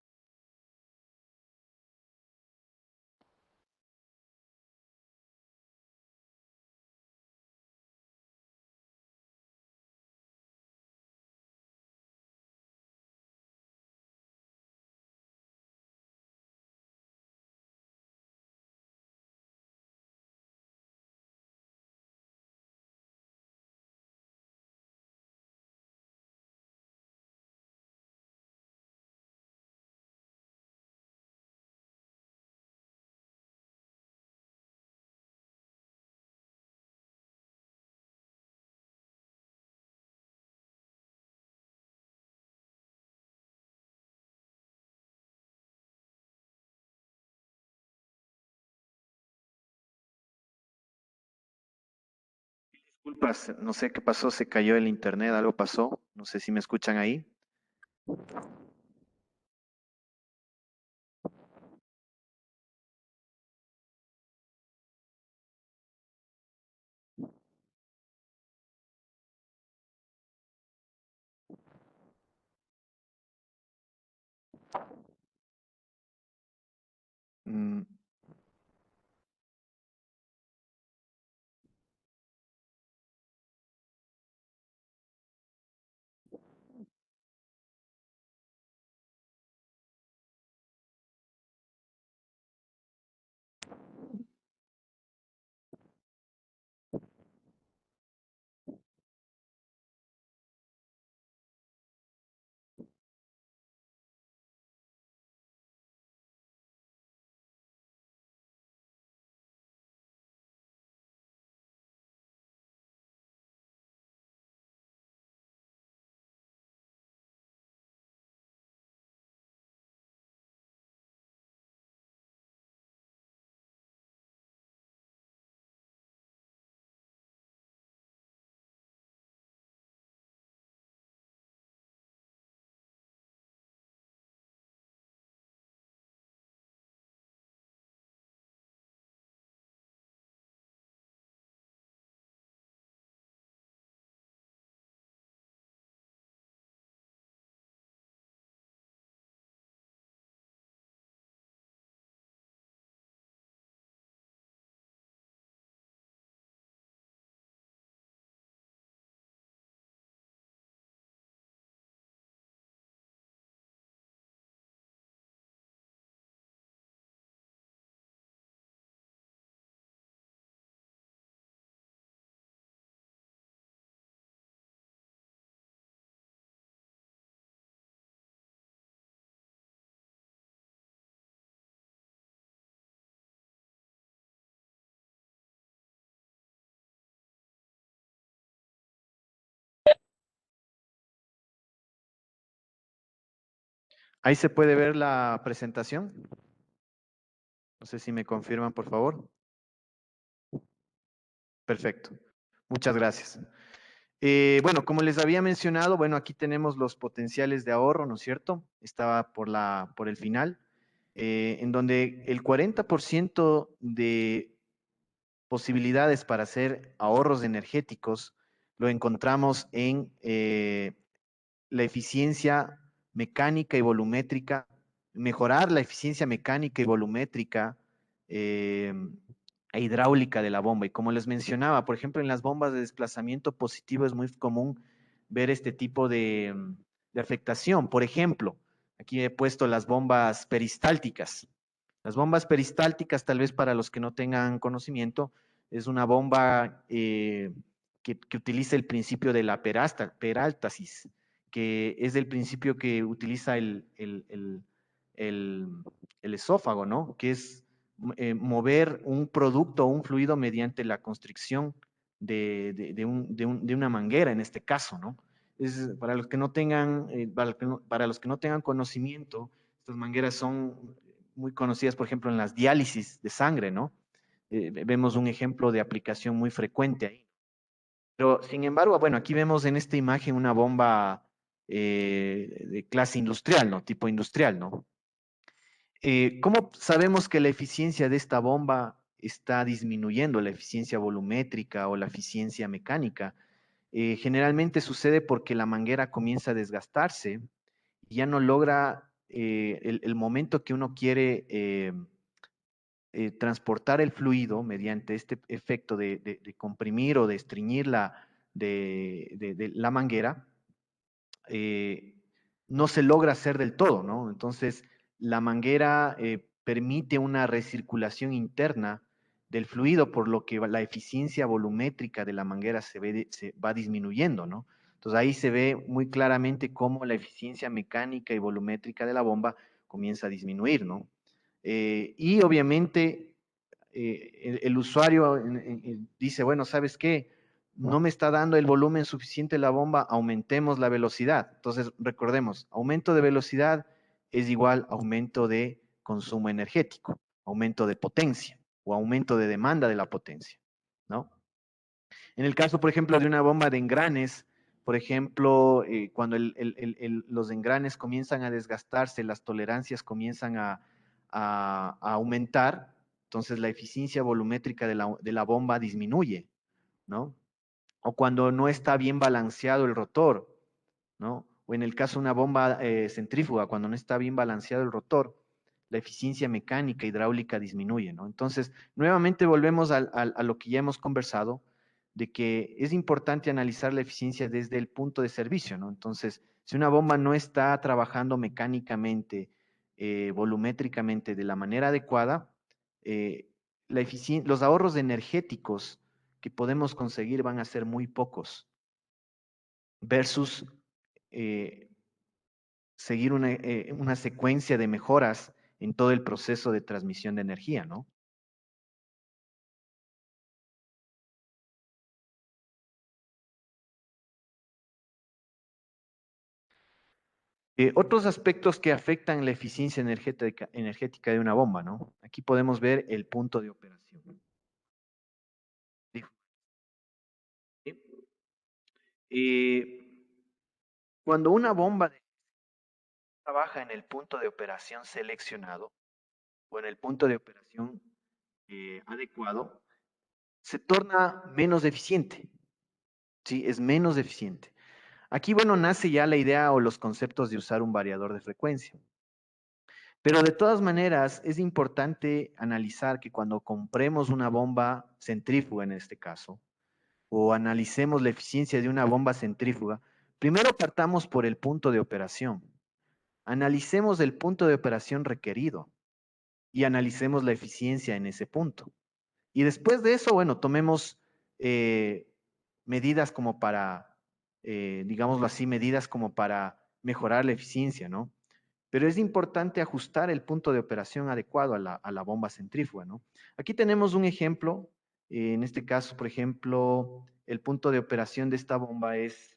S1: Disculpas, no sé qué pasó, se cayó el internet, algo pasó, no sé si me escuchan ahí. Mm, Ahí se puede ver la presentación. No sé si me confirman, por favor. Perfecto. Muchas gracias. Bueno, como les había mencionado, bueno, aquí tenemos los potenciales de ahorro, ¿no es cierto? Estaba por el final, en donde el 40% de posibilidades para hacer ahorros energéticos lo encontramos en la eficiencia mecánica y volumétrica, mejorar la eficiencia mecánica y volumétrica eh, e hidráulica de la bomba. Y como les mencionaba, por ejemplo, en las bombas de desplazamiento positivo es muy común ver este tipo de afectación. Por ejemplo, aquí he puesto las bombas peristálticas. Las bombas peristálticas, tal vez para los que no tengan conocimiento, es una bomba que utiliza el principio de la peráltasis, que es el principio que utiliza el, el esófago, ¿no? Que es mover un producto o un fluido mediante la constricción de una manguera, en este caso, ¿no? Es, para los que no tengan, para los que no tengan conocimiento, estas mangueras son muy conocidas, por ejemplo, en las diálisis de sangre, ¿no? Vemos un ejemplo de aplicación muy frecuente ahí. Pero, sin embargo, bueno, aquí vemos en esta imagen una bomba de clase industrial, ¿no? Tipo industrial, ¿no? ¿Cómo sabemos que la eficiencia de esta bomba está disminuyendo, la eficiencia volumétrica o la eficiencia mecánica? Generalmente sucede porque la manguera comienza a desgastarse y ya no logra el momento que uno quiere transportar el fluido mediante este efecto de comprimir o de estreñir de la manguera, eh, no se logra hacer del todo, ¿no? Entonces, la manguera permite una recirculación interna del fluido, por lo que la eficiencia volumétrica de la manguera se va disminuyendo, ¿no? Entonces ahí se ve muy claramente cómo la eficiencia mecánica y volumétrica de la bomba comienza a disminuir, ¿no? Y obviamente el usuario dice, bueno, ¿sabes qué? No me está dando el volumen suficiente la bomba, aumentemos la velocidad. Entonces, recordemos, aumento de velocidad es igual a aumento de consumo energético, aumento de potencia o aumento de demanda de la potencia, ¿no? En el caso, por ejemplo, de una bomba de engranes, por ejemplo, cuando los engranes comienzan a desgastarse, las tolerancias comienzan a aumentar, entonces la eficiencia volumétrica de la bomba disminuye, ¿no? O cuando no está bien balanceado el rotor, ¿no? O en el caso de una bomba centrífuga, cuando no está bien balanceado el rotor, la eficiencia mecánica hidráulica disminuye, ¿no? Entonces, nuevamente volvemos a lo que ya hemos conversado, de que es importante analizar la eficiencia desde el punto de servicio, ¿no? Entonces, si una bomba no está trabajando mecánicamente, volumétricamente de la manera adecuada, los ahorros energéticos que podemos conseguir van a ser muy pocos versus eh, seguir una secuencia de mejoras en todo el proceso de transmisión de energía, ¿no? Otros aspectos que afectan la eficiencia energética de una bomba, ¿no? Aquí podemos ver el punto de operación. ¿Sí? Eh, Cuando una bomba trabaja en el punto de operación seleccionado o en el punto de operación adecuado, se torna menos eficiente, ¿sí? Es menos eficiente. Aquí, bueno, nace ya la idea o los conceptos de usar un variador de frecuencia. Pero de todas maneras, es importante analizar que cuando compremos una bomba centrífuga en este caso, o analicemos la eficiencia de una bomba centrífuga, primero partamos por el punto de operación. Analicemos el punto de operación requerido y analicemos la eficiencia en ese punto. Y después de eso, bueno, tomemos medidas como para, digámoslo así, medidas como para mejorar la eficiencia, ¿no? Pero es importante ajustar el punto de operación adecuado a la bomba centrífuga, ¿no? Aquí tenemos un ejemplo, en este caso, por ejemplo, el punto de operación de esta bomba es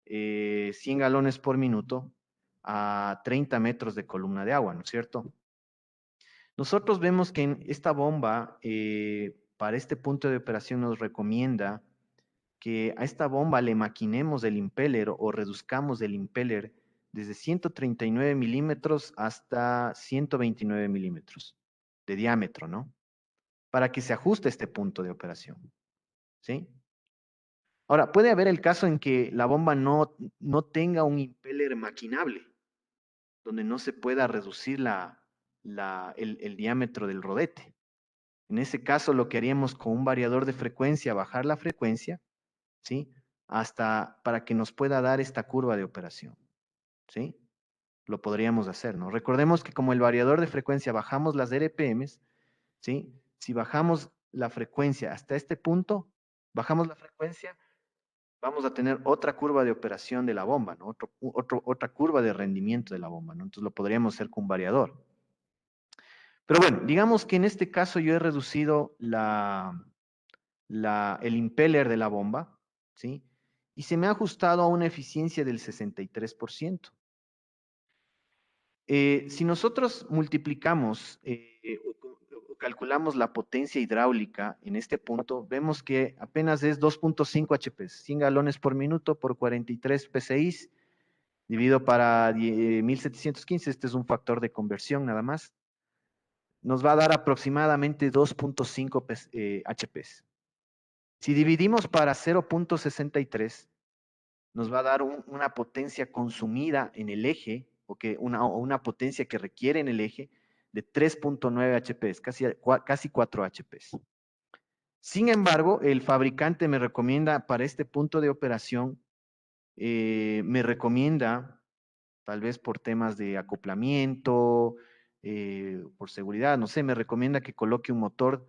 S1: 100 galones por minuto a 30 metros de columna de agua, ¿no es cierto? Nosotros vemos que en esta bomba, para este punto de operación nos recomienda que a esta bomba le maquinemos el impeller o reduzcamos el impeller desde 139 milímetros hasta 129 milímetros de diámetro, ¿no? Para que se ajuste este punto de operación, ¿sí? Ahora, puede haber el caso en que la bomba no tenga un impeller maquinable, donde no se pueda reducir el diámetro del rodete. En ese caso, lo que haríamos con un variador de frecuencia, bajar la frecuencia, ¿sí? Hasta para que nos pueda dar esta curva de operación, ¿sí? Lo podríamos hacer, ¿no? Recordemos que como el variador de frecuencia bajamos las RPMs, ¿sí? Si bajamos la frecuencia hasta este punto, bajamos la frecuencia, vamos a tener otra curva de operación de la bomba, ¿no? Otra curva de rendimiento de la bomba, ¿no? Entonces lo podríamos hacer con un variador. Pero bueno, digamos que en este caso yo he reducido el impeller de la bomba, ¿sí? Y se me ha ajustado a una eficiencia del 63%. Si nosotros multiplicamos o calculamos la potencia hidráulica en este punto, vemos que apenas es 2.5 HP, 100 galones por minuto por 43 PSI, dividido para 1715, este es un factor de conversión nada más, nos va a dar aproximadamente 2.5 HP. Si dividimos para 0.63, nos va a dar una potencia consumida en el eje, o una potencia que requiere en el eje, de 3.9 HP, casi 4 HP. Sin embargo, el fabricante me recomienda para este punto de operación, me recomienda, tal vez por temas de acoplamiento, por seguridad, no sé, me recomienda que coloque un motor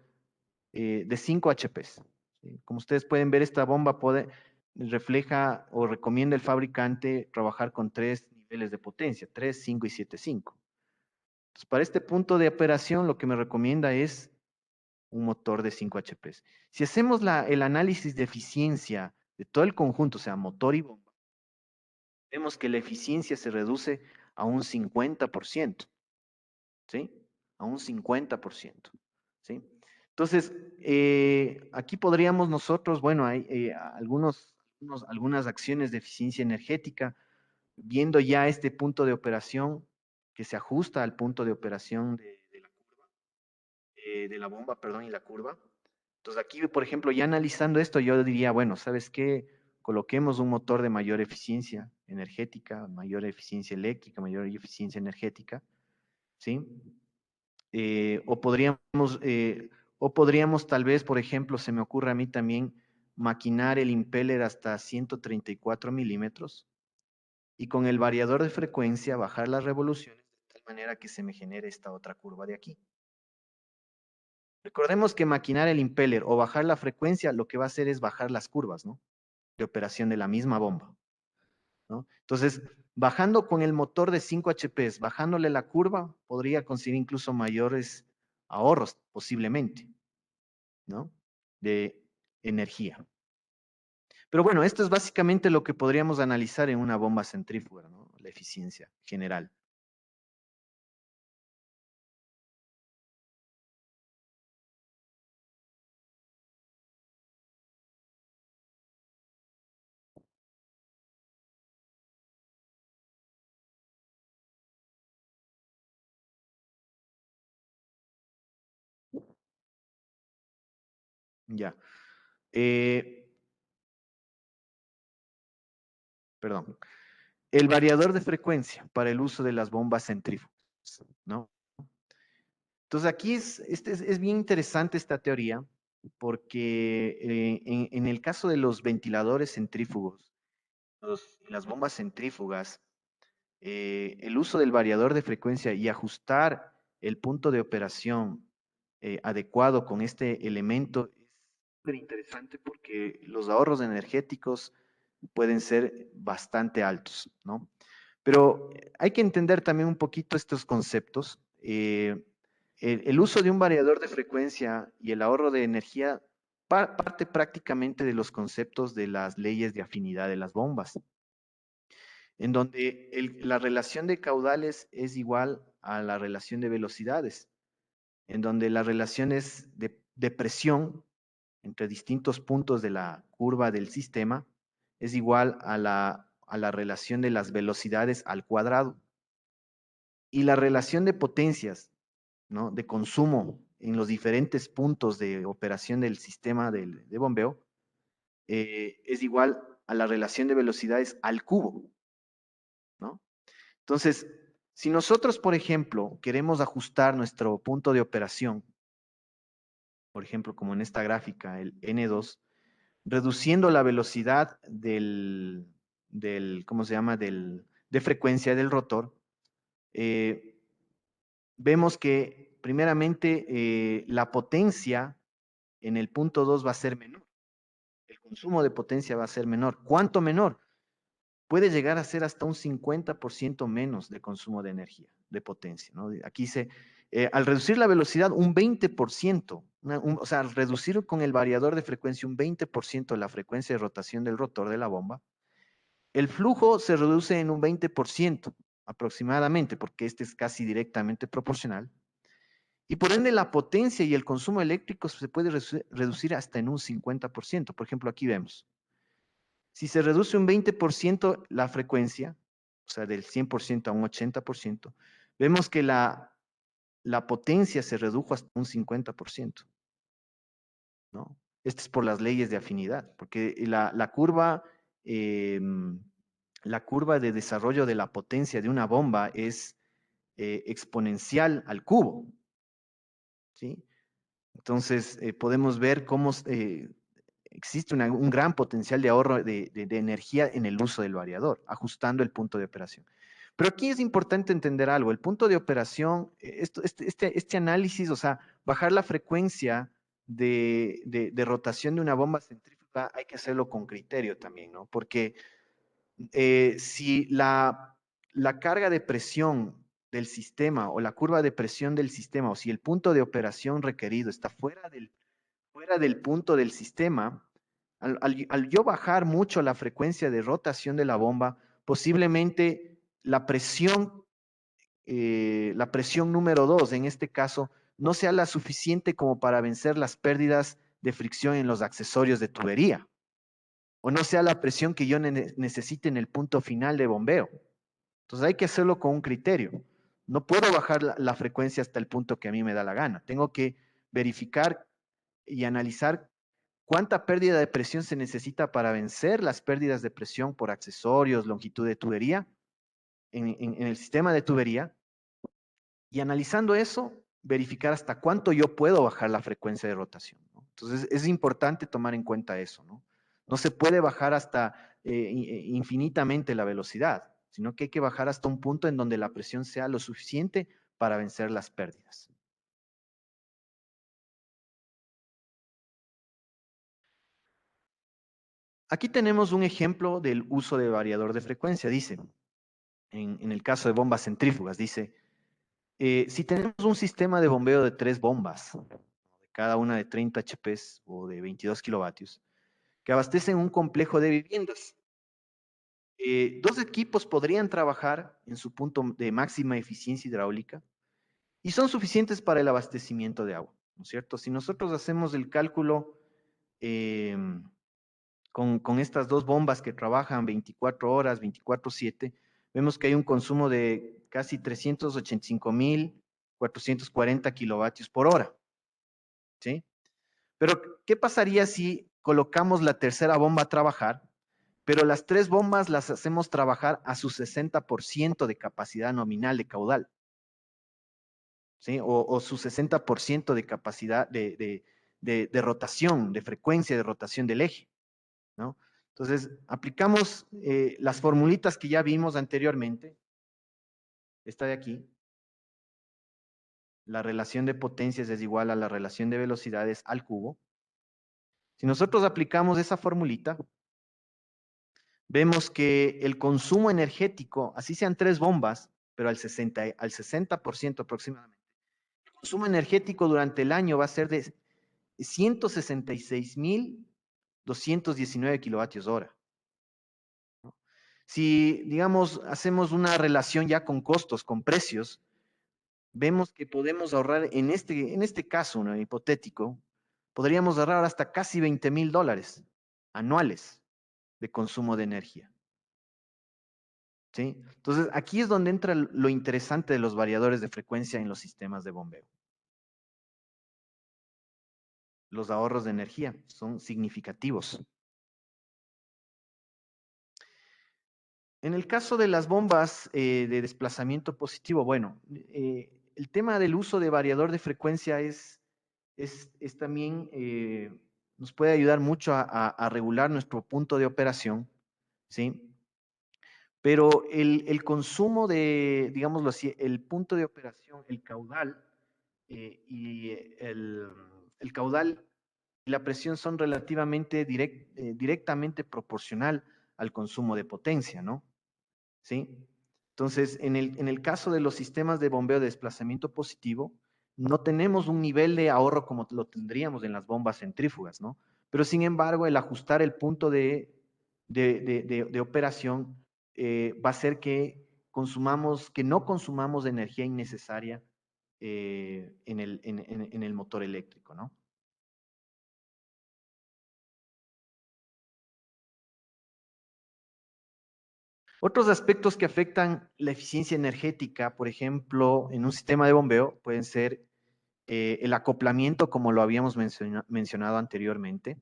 S1: de 5 HP. ¿Sí? Como ustedes pueden ver, esta bomba refleja o recomienda el fabricante trabajar con 3 niveles de potencia, 3, 5 y 7.5. Entonces, para este punto de operación, lo que me recomienda es un motor de 5 HP. Si hacemos el análisis de eficiencia de todo el conjunto, o sea, motor y bomba, vemos que la eficiencia se reduce a un 50%, ¿sí? A un 50%, ¿sí? Entonces, aquí podríamos nosotros, bueno, hay algunas acciones de eficiencia energética, viendo ya este punto de operación que se ajusta al punto de operación de la curva, de la bomba, perdón, y la curva. Entonces aquí, por ejemplo, ya analizando esto, yo diría, bueno, ¿sabes qué? Coloquemos un motor de mayor eficiencia energética, mayor eficiencia eléctrica, mayor eficiencia energética, ¿sí? Eh, o podríamos, o podríamos tal vez, por ejemplo, se me ocurre a mí también maquinar el impeller hasta 134 milímetros y con el variador de frecuencia bajar las revoluciones de tal manera que se me genere esta otra curva de aquí. Recordemos que maquinar el impeller o bajar la frecuencia lo que va a hacer es bajar las curvas, ¿no? De operación de la misma bomba, ¿no? Entonces, bajando con el motor de 5 HP, bajándole la curva, podría conseguir incluso mayores ahorros, posiblemente, ¿no? De energía. Pero bueno, esto es básicamente lo que podríamos analizar en una bomba centrífuga, ¿no? La eficiencia general. Ya. Eh, perdón. El variador de frecuencia para el uso de las bombas centrífugas, ¿no? Entonces aquí es bien interesante esta teoría porque en el caso de los ventiladores centrífugos, las bombas centrífugas, el uso del variador de frecuencia y ajustar el punto de operación adecuado con este elemento es súper interesante porque los ahorros energéticos pueden ser bastante altos, ¿no? Pero hay que entender también un poquito estos conceptos. El uso de un variador de frecuencia y el ahorro de energía parte prácticamente de los conceptos de las leyes de afinidad de las bombas, en donde la relación de caudales es igual a la relación de velocidades, en donde la relación es de presión entre distintos puntos de la curva del sistema es igual a la relación de las velocidades al cuadrado. Y la relación de potencias, ¿no? De consumo en los diferentes puntos de operación del sistema de bombeo es igual a la relación de velocidades al cubo, ¿no? Entonces, si nosotros, por ejemplo, queremos ajustar nuestro punto de operación, por ejemplo, como en esta gráfica, el N2, reduciendo la velocidad ¿cómo se llama? De frecuencia del rotor, eh, vemos que primeramente la potencia en el punto 2 va a ser menor. El consumo de potencia va a ser menor. ¿Cuánto menor? Puede llegar a ser hasta un 50% menos de consumo de energía, de potencia, ¿no? Aquí al reducir la velocidad un 20%, o sea, al reducir con el variador de frecuencia un 20% la frecuencia de rotación del rotor de la bomba, el flujo se reduce en un 20% aproximadamente, porque este es casi directamente proporcional. Y por ende la potencia y el consumo eléctrico se puede reducir hasta en un 50%. Por ejemplo, aquí vemos, si se reduce un 20% la frecuencia, o sea, del 100% a un 80%, vemos que la potencia se redujo hasta un 50%, ¿no? Esto es por las leyes de afinidad, porque eh, la curva de desarrollo de la potencia de una bomba es exponencial al cubo, ¿sí? Entonces, podemos ver cómo existe un gran potencial de ahorro de energía en el uso del variador, ajustando el punto de operación. Pero aquí es importante entender algo. El punto de operación, este análisis, o sea, bajar la frecuencia de rotación de una bomba centrífuga, hay que hacerlo con criterio también, ¿no? Porque si la carga de presión del sistema o la curva de presión del sistema, o si el punto de operación requerido está fuera del punto del sistema, al yo bajar mucho la frecuencia de rotación de la bomba, posiblemente la presión número 2, en este caso, no sea la suficiente como para vencer las pérdidas de fricción en los accesorios de tubería, o no sea la presión que yo necesite en el punto final de bombeo. Entonces hay que hacerlo con un criterio. No puedo bajar la frecuencia hasta el punto que a mí me da la gana. Tengo que verificar y analizar cuánta pérdida de presión se necesita para vencer las pérdidas de presión por accesorios, longitud de tubería, en el sistema de tubería, y analizando eso, verificar hasta cuánto yo puedo bajar la frecuencia de rotación, ¿no? Entonces es importante tomar en cuenta eso, ¿no? No se puede bajar hasta infinitamente la velocidad, sino que hay que bajar hasta un punto en donde la presión sea lo suficiente para vencer las pérdidas. Aquí tenemos un ejemplo del uso de variador de frecuencia. Dice, en el caso de bombas centrífugas, dice, si tenemos un sistema de bombeo de 3 bombas, de cada una de 30 HP o de 22 kilovatios, que abastecen un complejo de viviendas, 2 equipos podrían trabajar en su punto de máxima eficiencia hidráulica y son suficientes para el abastecimiento de agua, ¿no es cierto? Si nosotros hacemos el cálculo eh, con estas 2 bombas que trabajan 24 horas, 24/7, vemos que hay un consumo de casi 385.440 kilovatios por hora, ¿sí? Pero, ¿qué pasaría si colocamos la tercera bomba a trabajar, pero las 3 bombas las hacemos trabajar a su 60% de capacidad nominal de caudal, ¿sí? O su 60% de capacidad de rotación, de frecuencia de rotación del eje, ¿no? Entonces, aplicamos las formulitas que ya vimos anteriormente, esta de aquí, la relación de potencias es igual a la relación de velocidades al cubo. Si nosotros aplicamos esa formulita, vemos que el consumo energético, así sean 3 bombas, pero al 60% aproximadamente, el consumo energético durante el año va a ser de 166.219 kilovatios hora. Si, digamos, hacemos una relación ya con costos, con precios, vemos que podemos ahorrar en este caso, ¿no?, hipotético, podríamos ahorrar hasta casi $20,000 anuales de consumo de energía, ¿sí? Entonces, aquí es donde entra lo interesante de los variadores de frecuencia en los sistemas de bombeo. Los ahorros de energía son significativos. En el caso de las bombas de desplazamiento positivo, bueno, el tema del uso de variador de frecuencia es también, nos puede ayudar mucho a regular nuestro punto de operación, ¿sí? Pero el consumo de, digámoslo así, el punto de operación, el caudal y el caudal y la presión son relativamente directamente proporcional al consumo de potencia, ¿no? ¿Sí? Entonces, en el caso de los sistemas de bombeo de desplazamiento positivo, no tenemos un nivel de ahorro como lo tendríamos en las bombas centrífugas, ¿no? Pero sin embargo, el ajustar el punto de operación va a hacer que no consumamos energía innecesaria en el motor eléctrico, ¿no? Otros aspectos que afectan la eficiencia energética, por ejemplo, en un sistema de bombeo, pueden ser el acoplamiento, como lo habíamos mencionado anteriormente.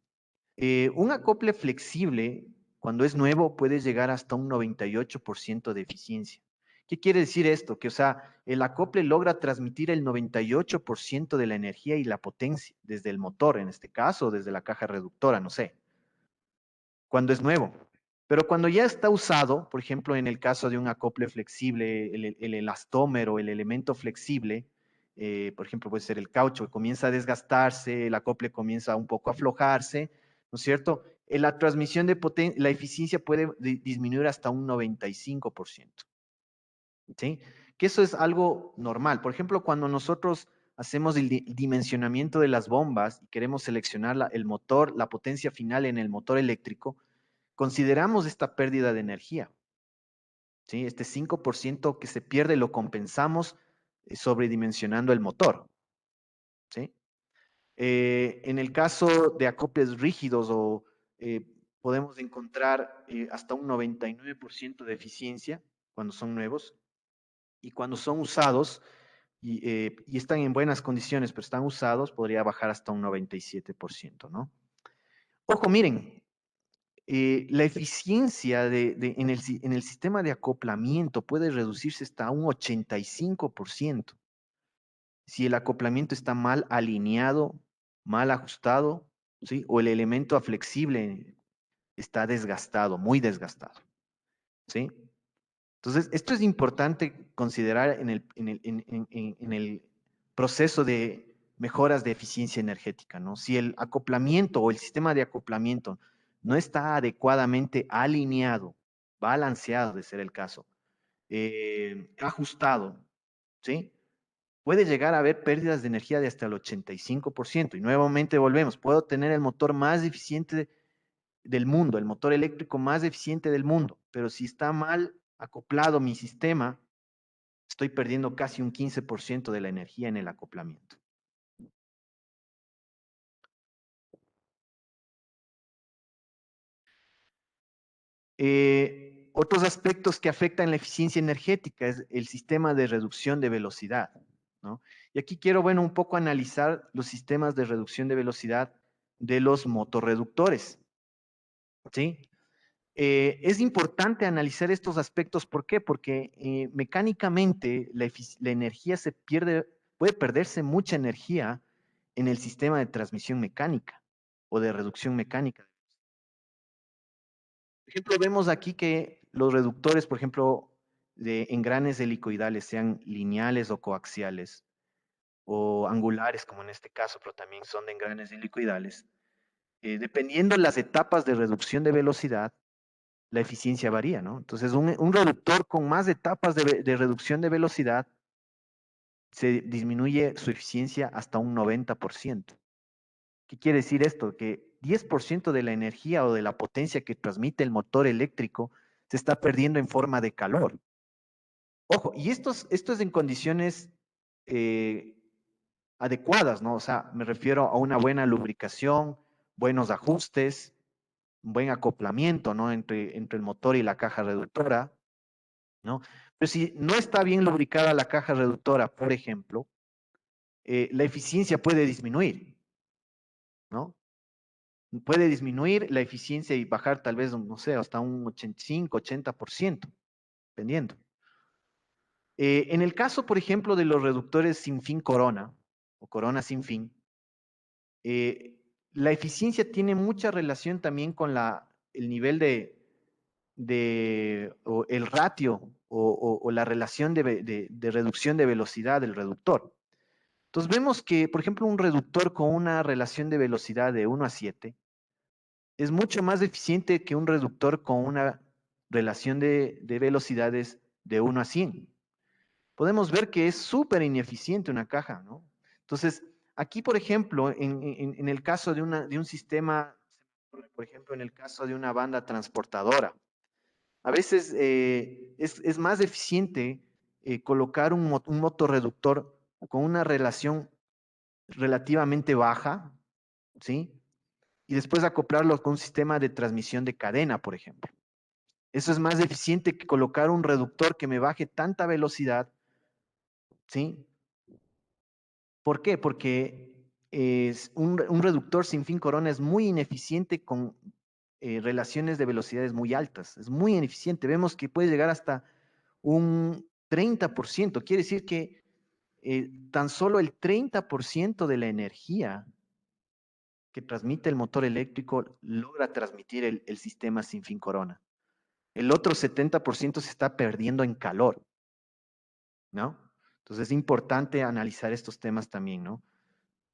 S1: Un acople flexible, cuando es nuevo, puede llegar hasta un 98% de eficiencia. ¿Qué quiere decir esto? Que, o sea, el acople logra transmitir el 98% de la energía y la potencia desde el motor, en este caso, desde la caja reductora, no sé, cuando es nuevo. Pero cuando ya está usado, por ejemplo, en el caso de un acople flexible, el elastómero, el elemento flexible, por ejemplo, puede ser el caucho, que comienza a desgastarse, el acople comienza un poco a aflojarse, ¿no es cierto? La transmisión de potencia, la eficiencia puede disminuir hasta un 95%, ¿sí? Que eso es algo normal. Por ejemplo, cuando nosotros hacemos el dimensionamiento de las bombas y queremos seleccionar el motor, la potencia final en el motor eléctrico, consideramos esta pérdida de energía, ¿sí? Este 5% que se pierde lo compensamos sobredimensionando el motor, ¿sí? En el caso de acoples rígidos eh, podemos encontrar hasta un 99% de eficiencia cuando son nuevos y cuando son usados y están en buenas condiciones, pero están usados, podría bajar hasta un 97%, ¿no? Ojo, miren, la eficiencia en el sistema de acoplamiento puede reducirse hasta un 85% si el acoplamiento está mal alineado, mal ajustado, ¿sí? O el elemento flexible está desgastado, muy desgastado, ¿sí? Entonces, esto es importante considerar en el proceso de mejoras de eficiencia energética, ¿no? Si el acoplamiento o el sistema de acoplamiento no está adecuadamente alineado, balanceado, de ser el caso, ajustado, ¿sí? Puede llegar a haber pérdidas de energía de hasta el 85%. Y nuevamente volvemos, puedo tener el motor más eficiente del mundo, el motor eléctrico más eficiente del mundo, pero si está mal acoplado mi sistema, estoy perdiendo casi un 15% de la energía en el acoplamiento. Otros aspectos que afectan la eficiencia energética es el sistema de reducción de velocidad, ¿no? Y aquí quiero, bueno, un poco analizar los sistemas de reducción de velocidad de los motorreductores, ¿sí? Es importante analizar estos aspectos. ¿Por qué? Porque mecánicamente la energía se pierde, puede perderse mucha energía en el sistema de transmisión mecánica o de reducción mecánica. Por ejemplo, vemos aquí que los reductores, por ejemplo, de engranes helicoidales, sean lineales o coaxiales, o angulares, como en este caso, pero también son de engranes helicoidales, dependiendo de las etapas de reducción de velocidad, la eficiencia varía, ¿no? Entonces, un reductor con más etapas de reducción de velocidad se disminuye su eficiencia hasta un 90%. ¿Qué quiere decir esto? Que 10% de la energía o de la potencia que transmite el motor eléctrico se está perdiendo en forma de calor. Ojo, y esto es en condiciones eh, adecuadas, ¿no? O sea, me refiero a una buena lubricación, buenos ajustes, un buen acoplamiento, ¿no? Entre el motor y la caja reductora, ¿no? Pero si no está bien lubricada la caja reductora, por ejemplo, la eficiencia puede disminuir, ¿no? Puede disminuir la eficiencia y bajar tal vez, no sé, hasta un 85, 80%, dependiendo. En el caso, por ejemplo, de los reductores sin fin corona o corona sin fin, la eficiencia tiene mucha relación también con el nivel o el ratio o la relación de reducción de velocidad del reductor. Entonces vemos que, por ejemplo, un reductor con una relación de velocidad de 1 a 7 es mucho más eficiente que un reductor con una relación de velocidades de 1 a 100. Podemos ver que es súper ineficiente una caja, ¿no? Entonces, aquí, por ejemplo, en el caso de un sistema, por ejemplo, en el caso de una banda transportadora, a veces es más eficiente colocar un motorreductor con una relación relativamente baja, ¿sí? Y después acoplarlo con un sistema de transmisión de cadena, por ejemplo. Eso es más eficiente que colocar un reductor que me baje tanta velocidad, ¿sí? ¿Por qué? Porque es un reductor sin fin corona es muy ineficiente con relaciones de velocidades muy altas. Es muy ineficiente. Vemos que puede llegar hasta un 30%. Quiere decir que tan solo el 30% de la energía que transmite el motor eléctrico logra transmitir el sistema sin fin corona. El otro 70% se está perdiendo en calor, ¿no? Entonces es importante analizar estos temas también, ¿no?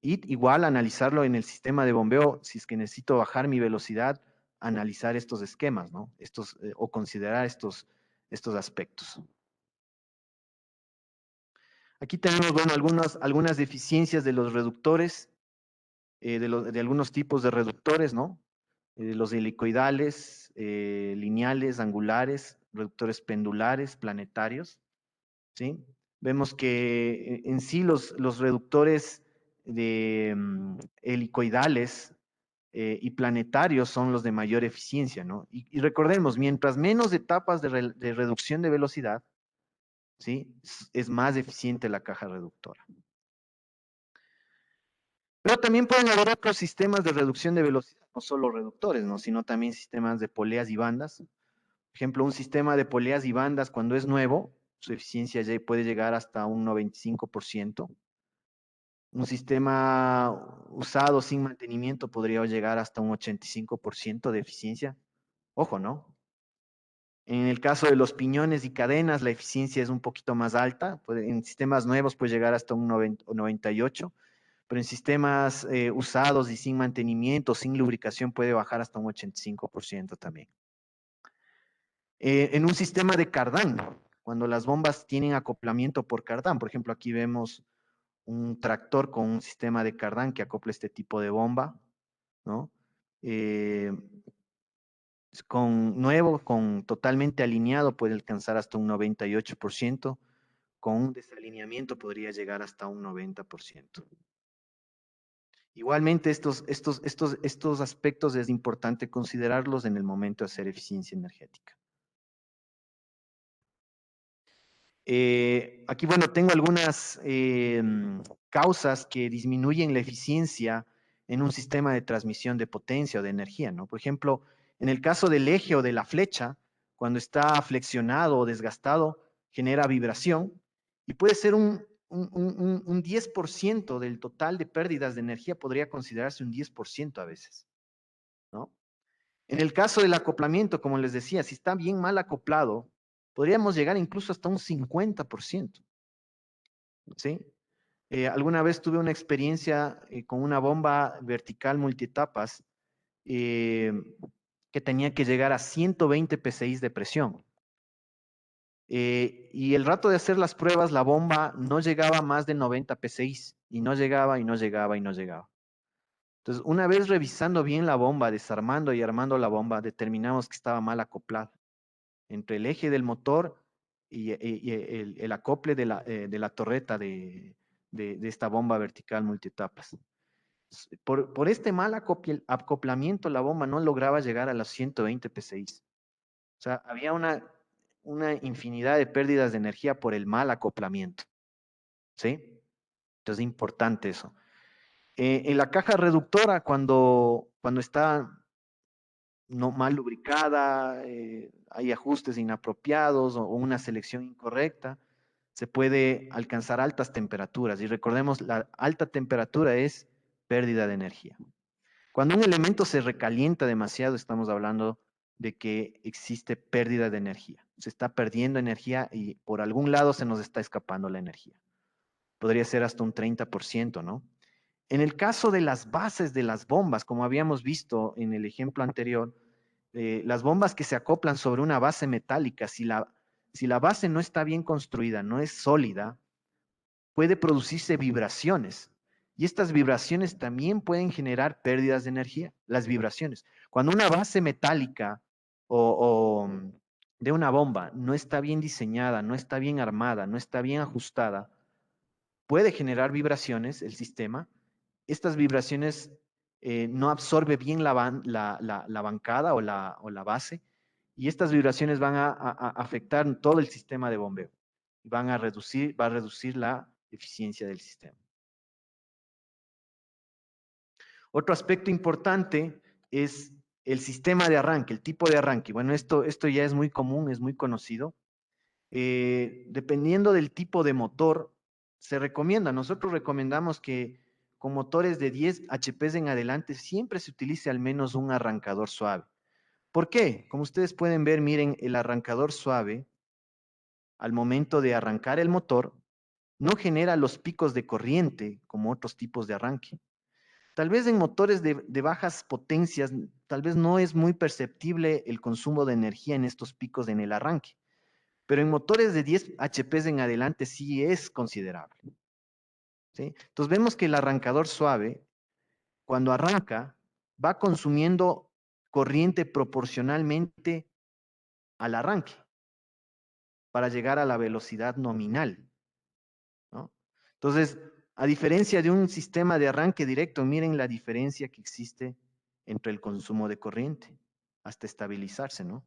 S1: Y igual analizarlo en el sistema de bombeo, si es que necesito bajar mi velocidad, analizar estos esquemas, ¿no? O considerar estos aspectos. Aquí tenemos, bueno, algunas deficiencias de los reductores, de algunos tipos de reductores, ¿no? Los helicoidales, lineales, angulares, reductores pendulares, planetarios, ¿sí? Vemos que en sí los reductores de helicoidales y planetarios son los de mayor eficiencia, ¿no? Y recordemos, mientras menos etapas de reducción de velocidad, ¿sí? Es más eficiente la caja reductora. Pero también pueden haber otros sistemas de reducción de velocidad, no solo reductores, ¿no? Sino también sistemas de poleas y bandas. Por ejemplo, un sistema de poleas y bandas cuando es nuevo, su eficiencia ya puede llegar hasta un 95%. Un sistema usado sin mantenimiento podría llegar hasta un 85% de eficiencia. Ojo, ¿no? En el caso de los piñones y cadenas, la eficiencia es un poquito más alta. En sistemas nuevos puede llegar hasta un 90 o 98%, pero en sistemas usados y sin mantenimiento, sin lubricación, puede bajar hasta un 85% también. En un sistema de cardán, cuando las bombas tienen acoplamiento por cardán, por ejemplo, aquí vemos un tractor con un sistema de cardán que acopla este tipo de bomba, ¿no? Eh, con totalmente alineado puede alcanzar hasta un 98%, con un desalineamiento podría llegar hasta un 90%. Igualmente, estos aspectos es importante considerarlos en el momento de hacer eficiencia energética. Aquí, bueno, tengo algunas causas que disminuyen la eficiencia en un sistema de transmisión de potencia o de energía, ¿no? Por ejemplo, en el caso del eje o de la flecha, cuando está flexionado o desgastado, genera vibración y puede ser un 10% del total de pérdidas de energía, podría considerarse un 10% a veces, ¿no? En el caso del acoplamiento, como les decía, si está bien mal acoplado, podríamos llegar incluso hasta un 50%, ¿sí? Alguna vez tuve una experiencia con una bomba vertical multietapas eh, que tenía que llegar a 120 psi de presión. Y el rato de hacer las pruebas, la bomba no llegaba a más de 90 psi y no llegaba y no llegaba y no llegaba. Entonces, una vez revisando bien la bomba, desarmando y armando la bomba, determinamos que estaba mal acoplada entre el eje del motor y el acople de la torreta de esta bomba vertical multietapas. Por este mal acoplamiento, la bomba no lograba llegar a los 120 psi. O sea, había una infinidad de pérdidas de energía por el mal acoplamiento. ¿Sí? Entonces, es importante eso. En la caja reductora, cuando está no mal lubricada, hay ajustes inapropiados o una selección incorrecta, se puede alcanzar altas temperaturas. Y recordemos, la alta temperatura es pérdida de energía. Cuando un elemento se recalienta demasiado, estamos hablando de que existe pérdida de energía. Se está perdiendo energía y por algún lado se nos está escapando la energía. Podría ser hasta un 30%, ¿no? En el caso de las bases de las bombas, como habíamos visto en el ejemplo anterior, las bombas que se acoplan sobre una base metálica, si la base no está bien construida, no es sólida, puede producirse vibraciones. Y estas vibraciones también pueden generar pérdidas de energía, las vibraciones. Cuando una base metálica o de una bomba no está bien diseñada, no está bien armada, no está bien ajustada, puede generar vibraciones el sistema. Estas vibraciones no absorbe bien la bancada o la base, y estas vibraciones van a afectar todo el sistema de bombeo. Va a reducir la eficiencia del sistema. Otro aspecto importante es el sistema de arranque, el tipo de arranque. Bueno, esto ya es muy común, es muy conocido. Dependiendo del tipo de motor, se recomienda. Nosotros recomendamos que con motores de 10 HP en adelante siempre se utilice al menos un arrancador suave. ¿Por qué? Como ustedes pueden ver, miren, el arrancador suave, al momento de arrancar el motor, no genera los picos de corriente como otros tipos de arranque. Tal vez en motores de bajas potencias, tal vez no es muy perceptible el consumo de energía en estos picos en el arranque, pero en motores de 10 HP en adelante sí es considerable. ¿Sí? Entonces vemos que el arrancador suave, cuando arranca, va consumiendo corriente proporcionalmente al arranque para llegar a la velocidad nominal, ¿no? Entonces, a diferencia de un sistema de arranque directo, miren la diferencia que existe entre el consumo de corriente hasta estabilizarse, ¿no?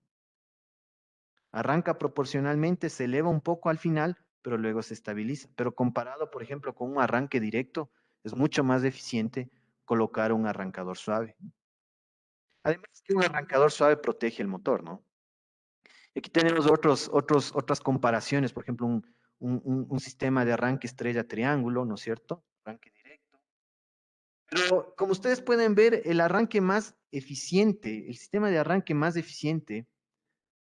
S1: Arranca proporcionalmente, se eleva un poco al final, pero luego se estabiliza. Pero comparado, por ejemplo, con un arranque directo, es mucho más eficiente colocar un arrancador suave. Además que un arrancador suave protege el motor, ¿no? Aquí tenemos otras comparaciones, por ejemplo, un sistema de arranque estrella-triángulo, ¿no es cierto? Arranque directo. Pero como ustedes pueden ver, el arranque más eficiente, el sistema de arranque más eficiente,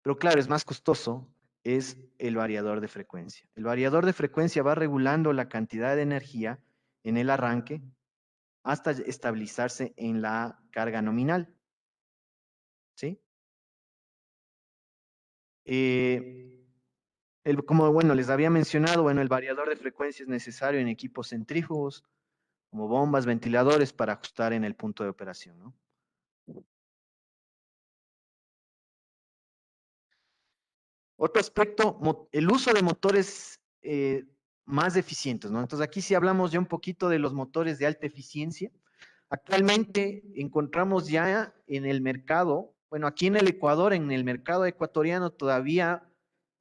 S1: pero claro, es más costoso, es el variador de frecuencia. El variador de frecuencia va regulando la cantidad de energía en el arranque hasta estabilizarse en la carga nominal, ¿sí? Eh, como bueno, les había mencionado, bueno, el variador de frecuencia es necesario en equipos centrífugos, como bombas, ventiladores, para ajustar en el punto de operación, ¿no? Otro aspecto, el uso de motores más eficientes, ¿no? Entonces aquí sí hablamos ya un poquito de los motores de alta eficiencia. Actualmente encontramos ya en el mercado, bueno, aquí en el Ecuador, en el mercado ecuatoriano todavía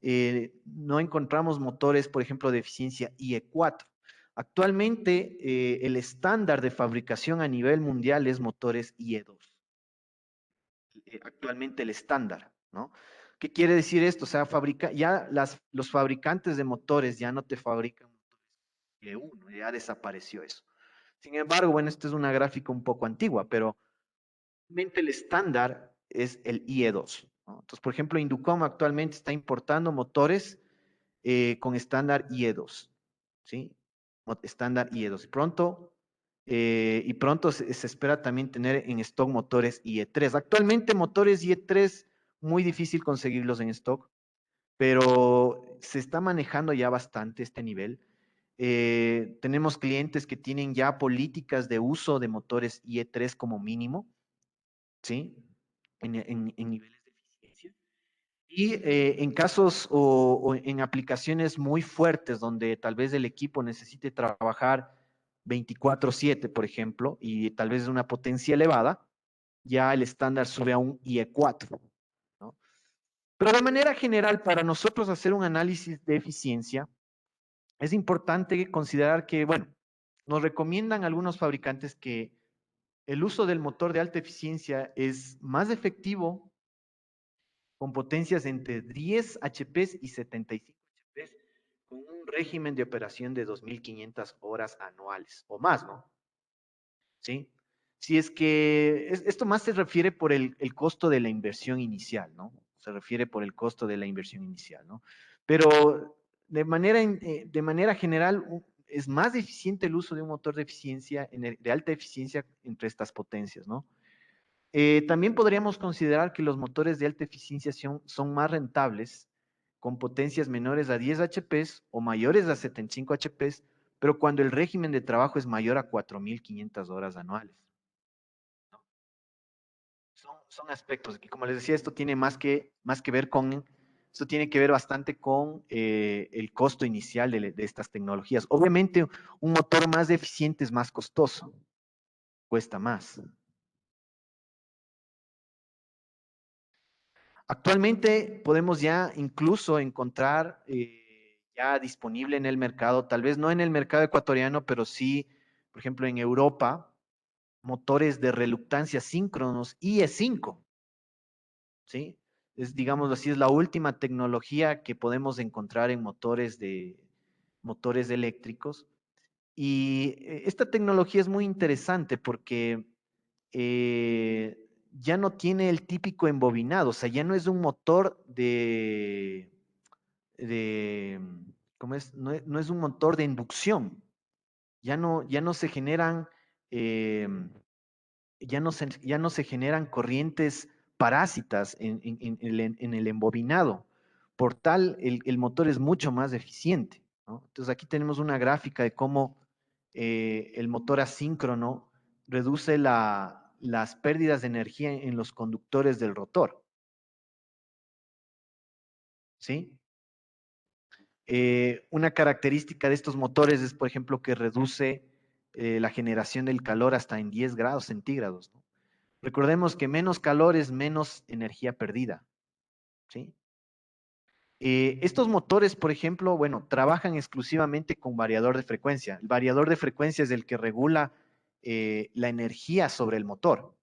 S1: no encontramos motores, por ejemplo, de eficiencia IE4. Actualmente el estándar de fabricación a nivel mundial es motores IE2. Actualmente el estándar, ¿no? ¿Qué quiere decir esto? O sea, los fabricantes de motores ya no te fabrican motores IE1, ya desapareció eso. Sin embargo, bueno, esta es una gráfica un poco antigua, pero realmente el estándar es el IE2, ¿no? Entonces, por ejemplo, Inducom actualmente está importando motores con estándar IE2, ¿sí? Estándar IE2. Y pronto se espera también tener en stock motores IE3. Actualmente motores IE3, muy difícil conseguirlos en stock, pero se está manejando ya bastante este nivel. Tenemos clientes que tienen ya políticas de uso de motores IE3 como mínimo, ¿sí? En niveles de eficiencia. Y en casos o en aplicaciones muy fuertes donde tal vez el equipo necesite trabajar 24/7, por ejemplo, y tal vez una potencia elevada, ya el estándar sube a un IE4, ¿no? Pero de manera general, para nosotros hacer un análisis de eficiencia, es importante considerar que, bueno, nos recomiendan algunos fabricantes que el uso del motor de alta eficiencia es más efectivo con potencias entre 10 HP y 75 HP, con un régimen de operación de 2.500 horas anuales o más, ¿no? ¿Sí? Si es que esto más se refiere por el costo de la inversión inicial, ¿no? Se refiere por el costo de la inversión inicial, ¿no? Pero de manera general es más eficiente el uso de un motor de eficiencia, de alta eficiencia entre estas potencias, ¿no? También podríamos considerar que los motores de alta eficiencia son más rentables con potencias menores a 10 HP o mayores a 75 HP, pero cuando el régimen de trabajo es mayor a 4.500 horas anuales. Son aspectos que, como les decía, esto tiene más que ver con Esto tiene que ver bastante con el costo inicial de estas tecnologías. Obviamente, un motor más eficiente es más costoso, cuesta más. Actualmente podemos ya incluso encontrar ya disponible en el mercado, tal vez no en el mercado ecuatoriano, pero sí, por ejemplo, en Europa, motores de reluctancia síncronos IE5, ¿sí? Es, digamos así, es la última tecnología que podemos encontrar en motores eléctricos. Y esta tecnología es muy interesante porque ya no tiene el típico embobinado, o sea, ya no es un motor de ¿cómo es? No es un motor de inducción, ya no se generan, eh, ya no se generan corrientes parásitas en el embobinado. Por tal, el motor es mucho más eficiente, ¿no? Entonces aquí tenemos una gráfica de cómo el motor asíncrono reduce las pérdidas de energía en los conductores del rotor, ¿sí? Una característica de estos motores es, por ejemplo, que reduce la generación del calor hasta en 10 grados centígrados, ¿no? Recordemos que menos calor es menos energía perdida, ¿sí? Estos motores, por ejemplo, bueno, trabajan exclusivamente con variador de frecuencia. El variador de frecuencia es el que regula la energía sobre el motor,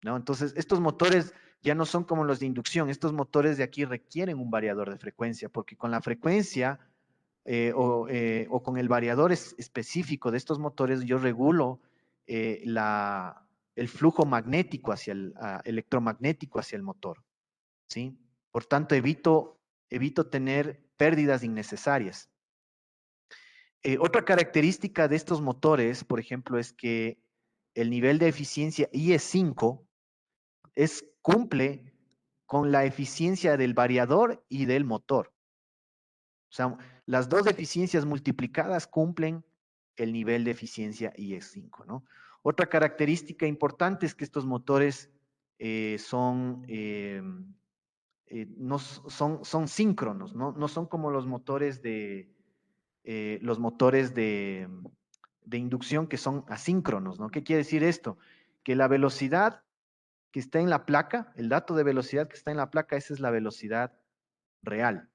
S1: ¿no? Entonces, estos motores ya no son como los de inducción. Estos motores de aquí requieren un variador de frecuencia, porque con la frecuencia o con el variador específico de estos motores, yo regulo el flujo magnético hacia electromagnético hacia el motor, ¿sí? Por tanto, evito tener pérdidas innecesarias. Otra característica de estos motores, por ejemplo, es que el nivel de eficiencia IE5 cumple con la eficiencia del variador y del motor. O sea, las dos eficiencias multiplicadas cumplen el nivel de eficiencia IE5, ¿no? Otra característica importante es que estos motores no son síncronos, ¿no? No son como los motores de inducción que son asíncronos, ¿no? ¿Qué quiere decir esto? Que la velocidad que está en la placa, el dato de velocidad que está en la placa, esa es la velocidad real.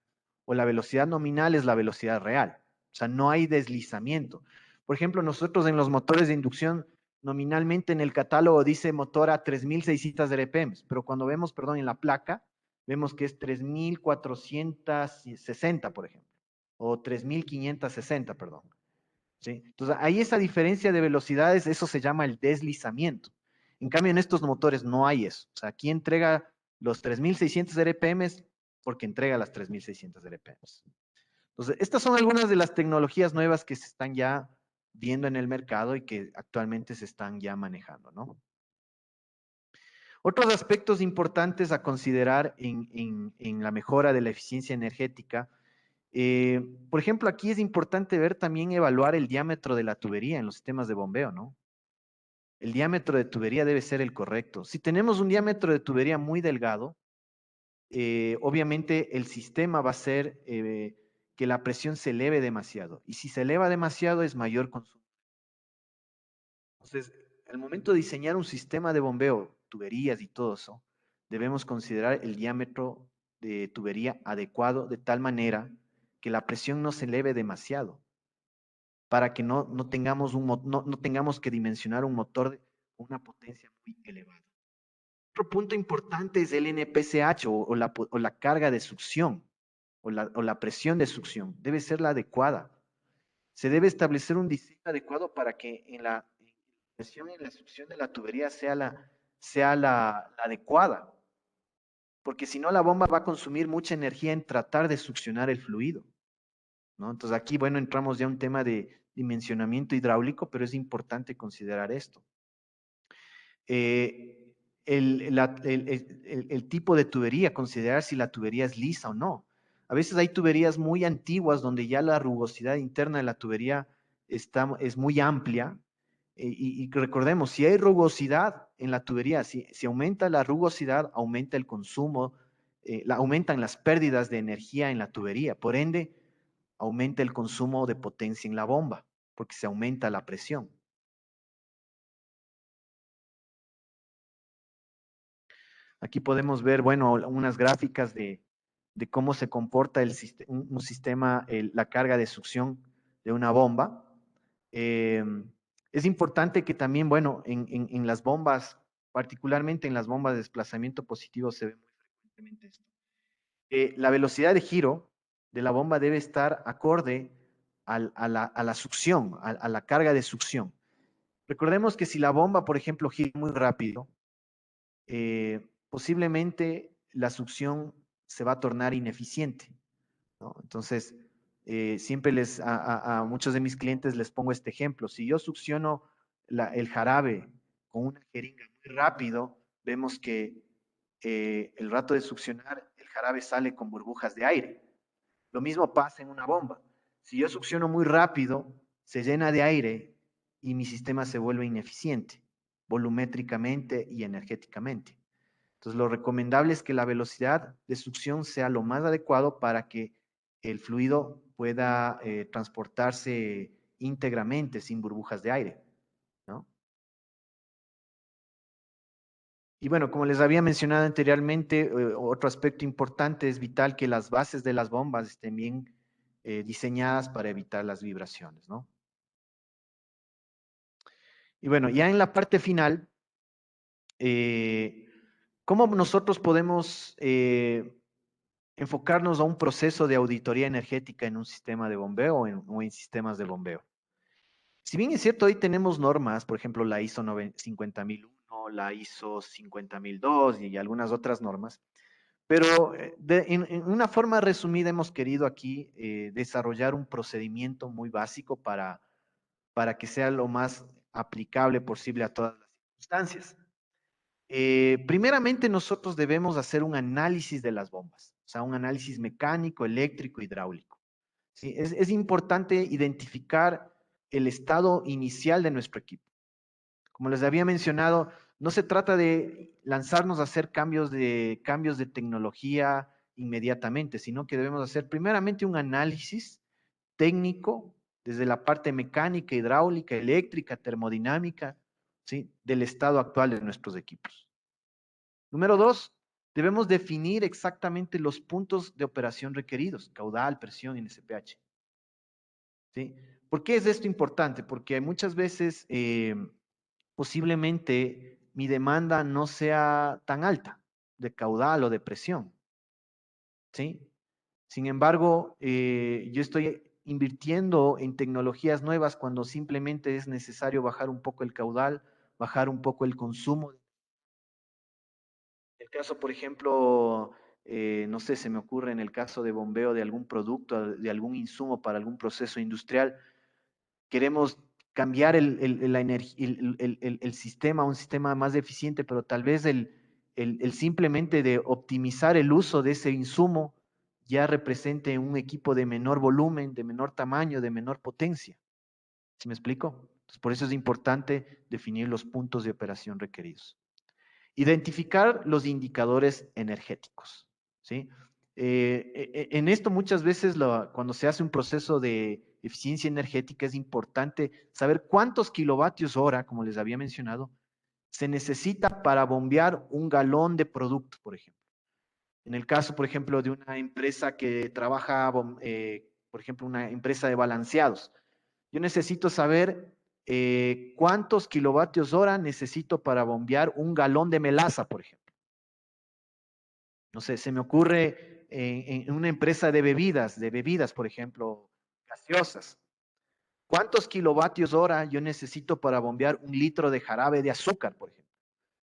S1: O la velocidad nominal es la velocidad real. O sea, no hay deslizamiento. Por ejemplo, nosotros en los motores de inducción, nominalmente en el catálogo dice motor a 3.600 RPM, pero cuando vemos, perdón, en la placa, vemos que es 3.460, por ejemplo, o 3.560, perdón. ¿Sí? Entonces, ahí esa diferencia de velocidades, eso se llama el deslizamiento. En cambio, en estos motores no hay eso. O sea, aquí entrega los 3.600 RPM porque entrega las 3.600 RPM. Entonces, estas son algunas de las tecnologías nuevas que se están ya viendo en el mercado y que actualmente se están ya manejando, ¿no? Otros aspectos importantes a considerar en la mejora de la eficiencia energética. Por ejemplo, aquí es importante ver también evaluar el diámetro de la tubería en los sistemas de bombeo, ¿no? El diámetro de tubería debe ser el correcto. Si tenemos un diámetro de tubería muy delgado, obviamente el sistema va a ser que la presión se eleve demasiado. Y si se eleva demasiado es mayor consumo. Entonces, al momento de diseñar un sistema de bombeo, tuberías y todo eso, debemos considerar el diámetro de tubería adecuado de tal manera que la presión no se eleve demasiado, para que no tengamos, no tengamos que dimensionar un motor de una potencia muy elevada. Otro punto importante es el NPCH o la carga de succión o la presión de succión. Debe ser la adecuada. Se debe establecer un diseño adecuado para que en la presión y la succión de la tubería sea la adecuada, porque si no la bomba va a consumir mucha energía en tratar de succionar el fluido, ¿no? Entonces aquí, bueno, entramos ya a un tema de dimensionamiento hidráulico, pero es importante considerar esto. El tipo de tubería, considerar si la tubería es lisa o no. A veces hay tuberías muy antiguas donde ya la rugosidad interna de la tubería es muy amplia. Y recordemos, si hay rugosidad en la tubería, si aumenta la rugosidad, aumenta el consumo aumentan las pérdidas de energía en la tubería. Por ende, aumenta el consumo de potencia en la bomba, porque se aumenta la presión. Aquí podemos ver, bueno, unas gráficas de cómo se comporta un sistema, la carga de succión de una bomba. Eh, es importante que también, bueno, en las bombas, particularmente en las bombas de desplazamiento positivo, se ve muy frecuentemente esto. La velocidad de giro de la bomba debe estar acorde a la succión, a la carga de succión. Recordemos que si la bomba, por ejemplo, gira muy rápido, posiblemente la succión se va a tornar ineficiente, ¿no? Entonces, siempre a muchos de mis clientes les pongo este ejemplo. Si yo succiono el jarabe con una jeringa muy rápido, vemos que el rato de succionar, el jarabe sale con burbujas de aire. Lo mismo pasa en una bomba. Si yo succiono muy rápido, se llena de aire y mi sistema se vuelve ineficiente, volumétricamente y energéticamente. Entonces, lo recomendable es que la velocidad de succión sea lo más adecuado para que el fluido pueda transportarse íntegramente sin burbujas de aire, ¿no? Y bueno, como les había mencionado anteriormente, otro aspecto importante es vital que las bases de las bombas estén bien diseñadas para evitar las vibraciones, ¿no? Y bueno, ya en la parte final, eh, ¿cómo nosotros podemos enfocarnos a un proceso de auditoría energética en un sistema de bombeo o en sistemas de bombeo? Si bien es cierto, hoy tenemos normas, por ejemplo, la ISO 50001, la ISO 50002 y algunas otras normas, pero en una forma resumida hemos querido aquí desarrollar un procedimiento muy básico para que sea lo más aplicable posible a todas las circunstancias. Primeramente, nosotros debemos hacer un análisis de las bombas, o sea, un análisis mecánico, eléctrico, hidráulico. ¿Sí? Es importante identificar el estado inicial de nuestro equipo. Como les había mencionado, no se trata de lanzarnos a hacer cambios de tecnología inmediatamente, sino que debemos hacer primeramente un análisis técnico desde la parte mecánica, hidráulica, eléctrica, termodinámica, ¿sí? Del estado actual de nuestros equipos. Número dos, debemos definir exactamente los puntos de operación requeridos, caudal, presión y NSPH. ¿Sí? ¿Por qué es esto importante? Porque muchas veces posiblemente mi demanda no sea tan alta de caudal o de presión. ¿Sí? Sin embargo, yo estoy invirtiendo en tecnologías nuevas cuando simplemente es necesario bajar un poco el caudal, bajar un poco el consumo. El caso, por ejemplo, no sé, se me ocurre en el caso de bombeo de algún producto, de algún insumo para algún proceso industrial, queremos cambiar el sistema a un sistema más eficiente, pero tal vez el simplemente de optimizar el uso de ese insumo ya represente un equipo de menor volumen, de menor tamaño, de menor potencia. ¿Sí me explico? Entonces, por eso es importante definir los puntos de operación requeridos. Identificar los indicadores energéticos, ¿sí? En esto muchas veces cuando se hace un proceso de eficiencia energética es importante saber cuántos kilovatios hora, como les había mencionado, se necesita para bombear un galón de producto, por ejemplo. En el caso, por ejemplo, de una empresa que trabaja, por ejemplo, una empresa de balanceados, yo necesito saber cuántos kilovatios hora necesito para bombear un galón de melaza, por ejemplo. No sé, se me ocurre en una empresa de bebidas, por ejemplo, gaseosas. ¿Cuántos kilovatios hora yo necesito para bombear un litro de jarabe de azúcar, por ejemplo?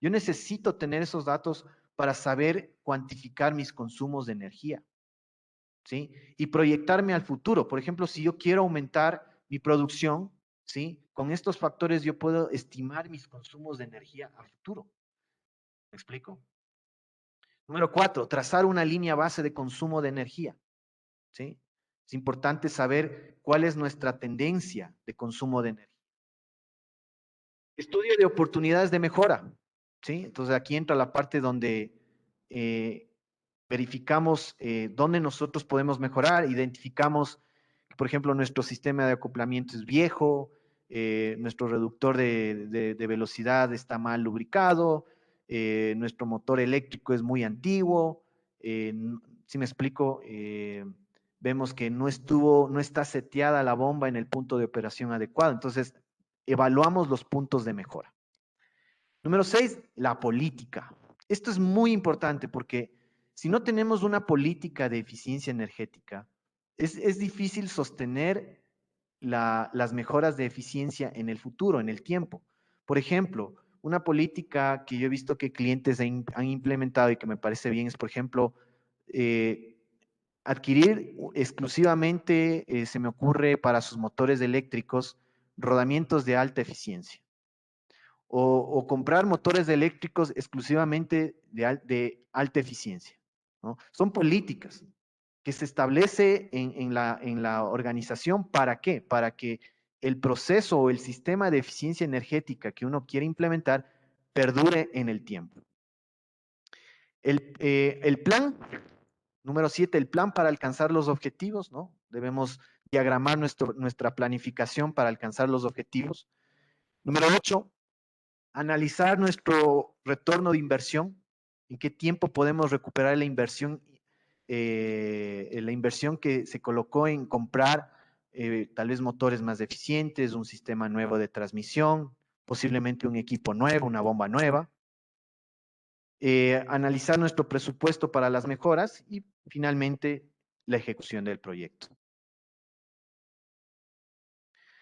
S1: Yo necesito tener esos datos para saber cuantificar mis consumos de energía, ¿sí? Y proyectarme al futuro. Por ejemplo, si yo quiero aumentar mi producción, ¿sí? Con estos factores yo puedo estimar mis consumos de energía a futuro. ¿Me explico? Número cuatro, trazar una línea base de consumo de energía, ¿sí? Es importante saber cuál es nuestra tendencia de consumo de energía. Estudio de oportunidades de mejora, ¿sí? Entonces aquí entra la parte donde verificamos dónde nosotros podemos mejorar, identificamos que, por ejemplo, nuestro sistema de acoplamiento es viejo, nuestro reductor de velocidad está mal lubricado, nuestro motor eléctrico es muy antiguo, si me explico, vemos que no está seteada la bomba en el punto de operación adecuado, entonces evaluamos los puntos de mejora. Número 6, la política. Esto es muy importante porque si no tenemos una política de eficiencia energética, es difícil sostener las mejoras de eficiencia en el futuro, en el tiempo. Por ejemplo, una política que yo he visto que clientes han implementado y que me parece bien es, por ejemplo, eh, adquirir exclusivamente, se me ocurre para sus motores eléctricos, rodamientos de alta eficiencia o comprar motores eléctricos exclusivamente de alta eficiencia, ¿no? Son políticas que se establece en la organización. ¿Para qué? Para que el proceso o el sistema de eficiencia energética que uno quiere implementar perdure en el tiempo. El plan, número 7, el plan para alcanzar los objetivos, ¿no? Debemos diagramar nuestra planificación para alcanzar los objetivos. Número 8, analizar nuestro retorno de inversión, en qué tiempo podemos recuperar la inversión que se colocó en comprar tal vez motores más eficientes, un sistema nuevo de transmisión, posiblemente un equipo nuevo, una bomba nueva. Analizar nuestro presupuesto para las mejoras y finalmente la ejecución del proyecto.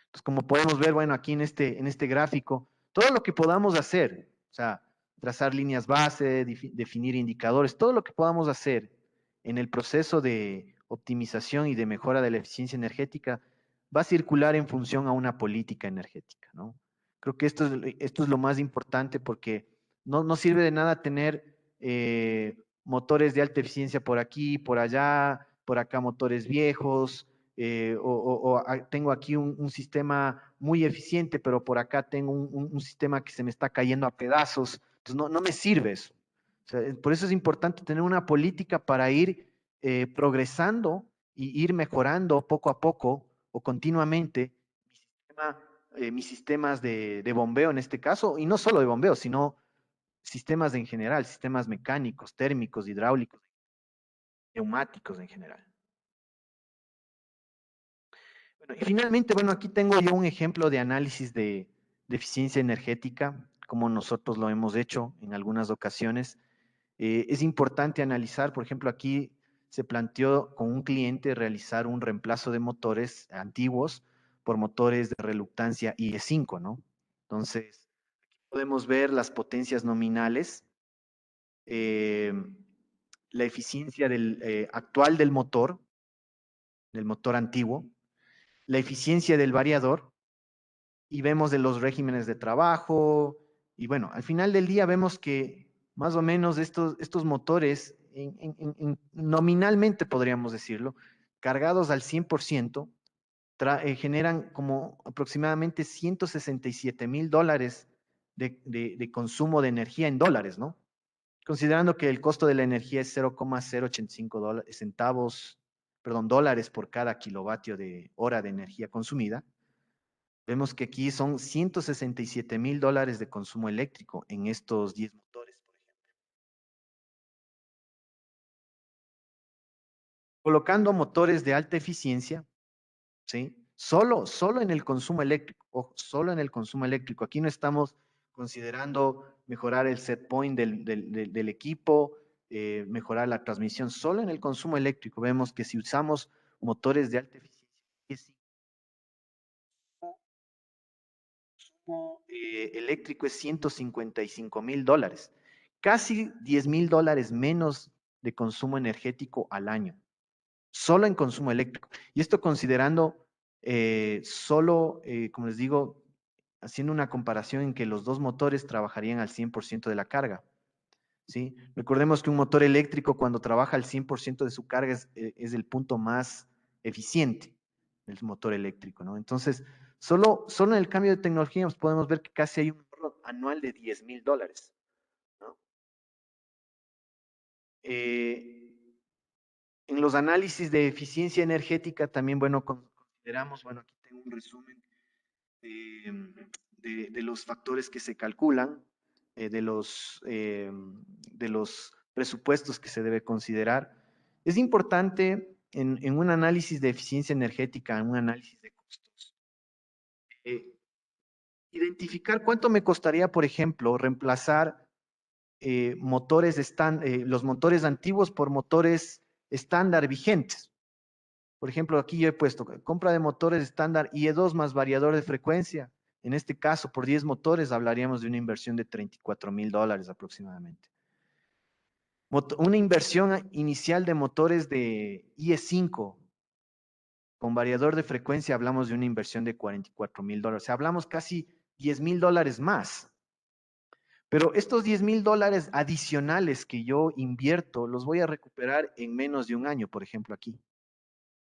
S1: Entonces, como podemos ver, bueno, aquí en este gráfico, todo lo que podamos hacer, o sea, trazar líneas base, definir indicadores, todo lo que podamos hacer en el proceso de optimización y de mejora de la eficiencia energética va a circular en función a una política energética, ¿no? Creo que esto es lo más importante porque no sirve de nada tener motores de alta eficiencia por aquí, por allá, por acá motores viejos, tengo aquí un sistema muy eficiente, pero por acá tengo un sistema que se me está cayendo a pedazos. Entonces, no me sirve eso. O sea, por eso es importante tener una política para ir progresando y ir mejorando poco a poco o continuamente mis sistemas de bombeo en este caso, y no solo de bombeo, sino sistemas en general, sistemas mecánicos, térmicos, hidráulicos, neumáticos en general. Bueno, y finalmente, bueno, aquí tengo yo un ejemplo de análisis de eficiencia energética, como nosotros lo hemos hecho en algunas ocasiones. Es importante analizar, por ejemplo, aquí se planteó con un cliente realizar un reemplazo de motores antiguos por motores de reluctancia IE5, ¿no? Entonces, aquí podemos ver las potencias nominales, eh, la eficiencia actual del motor antiguo, la eficiencia del variador, y vemos de los regímenes de trabajo, y bueno, al final del día vemos que más o menos estos motores, nominalmente podríamos decirlo, cargados al 100%, generan como aproximadamente $167,000 de consumo de energía en dólares, ¿no? Considerando que el costo de la energía es 0,085 centavos, perdón, dólares por cada kilovatio de hora de energía consumida. Vemos que aquí son $167,000 de consumo eléctrico en estos 10 motores, por ejemplo. Colocando motores de alta eficiencia, ¿sí? Solo en el consumo eléctrico, ojo, solo en el consumo eléctrico. Aquí no estamos considerando mejorar el set point del equipo, mejorar la transmisión, solo en el consumo eléctrico. Vemos que si usamos motores de alta eficiencia, eléctrico es $155,000, casi $10,000 menos de consumo energético al año, solo en consumo eléctrico. Y esto considerando solo, como les digo, haciendo una comparación en que los dos motores trabajarían al 100% de la carga. ¿Sí? Recordemos que un motor eléctrico cuando trabaja al 100% de su carga es el punto más eficiente del motor eléctrico, ¿no? Entonces, solo en el cambio de tecnología podemos ver que casi hay un ahorro anual de $10,000, ¿no? En los análisis de eficiencia energética también, bueno, consideramos, bueno, aquí tengo un resumen de los factores que se calculan, de los presupuestos que se debe considerar. Es importante en un análisis de eficiencia energética, en un análisis de costos, eh, identificar cuánto me costaría, por ejemplo, reemplazar los motores antiguos por motores estándar vigentes. Por ejemplo, aquí yo he puesto compra de motores estándar IE2 más variador de frecuencia. En este caso, por 10 motores hablaríamos de una inversión de $34,000 aproximadamente. Una inversión inicial de motores de IE5 con variador de frecuencia hablamos de una inversión de $44,000. O sea, hablamos casi $10,000 más. Pero estos $10,000 adicionales que yo invierto los voy a recuperar en menos de un año, por ejemplo, aquí.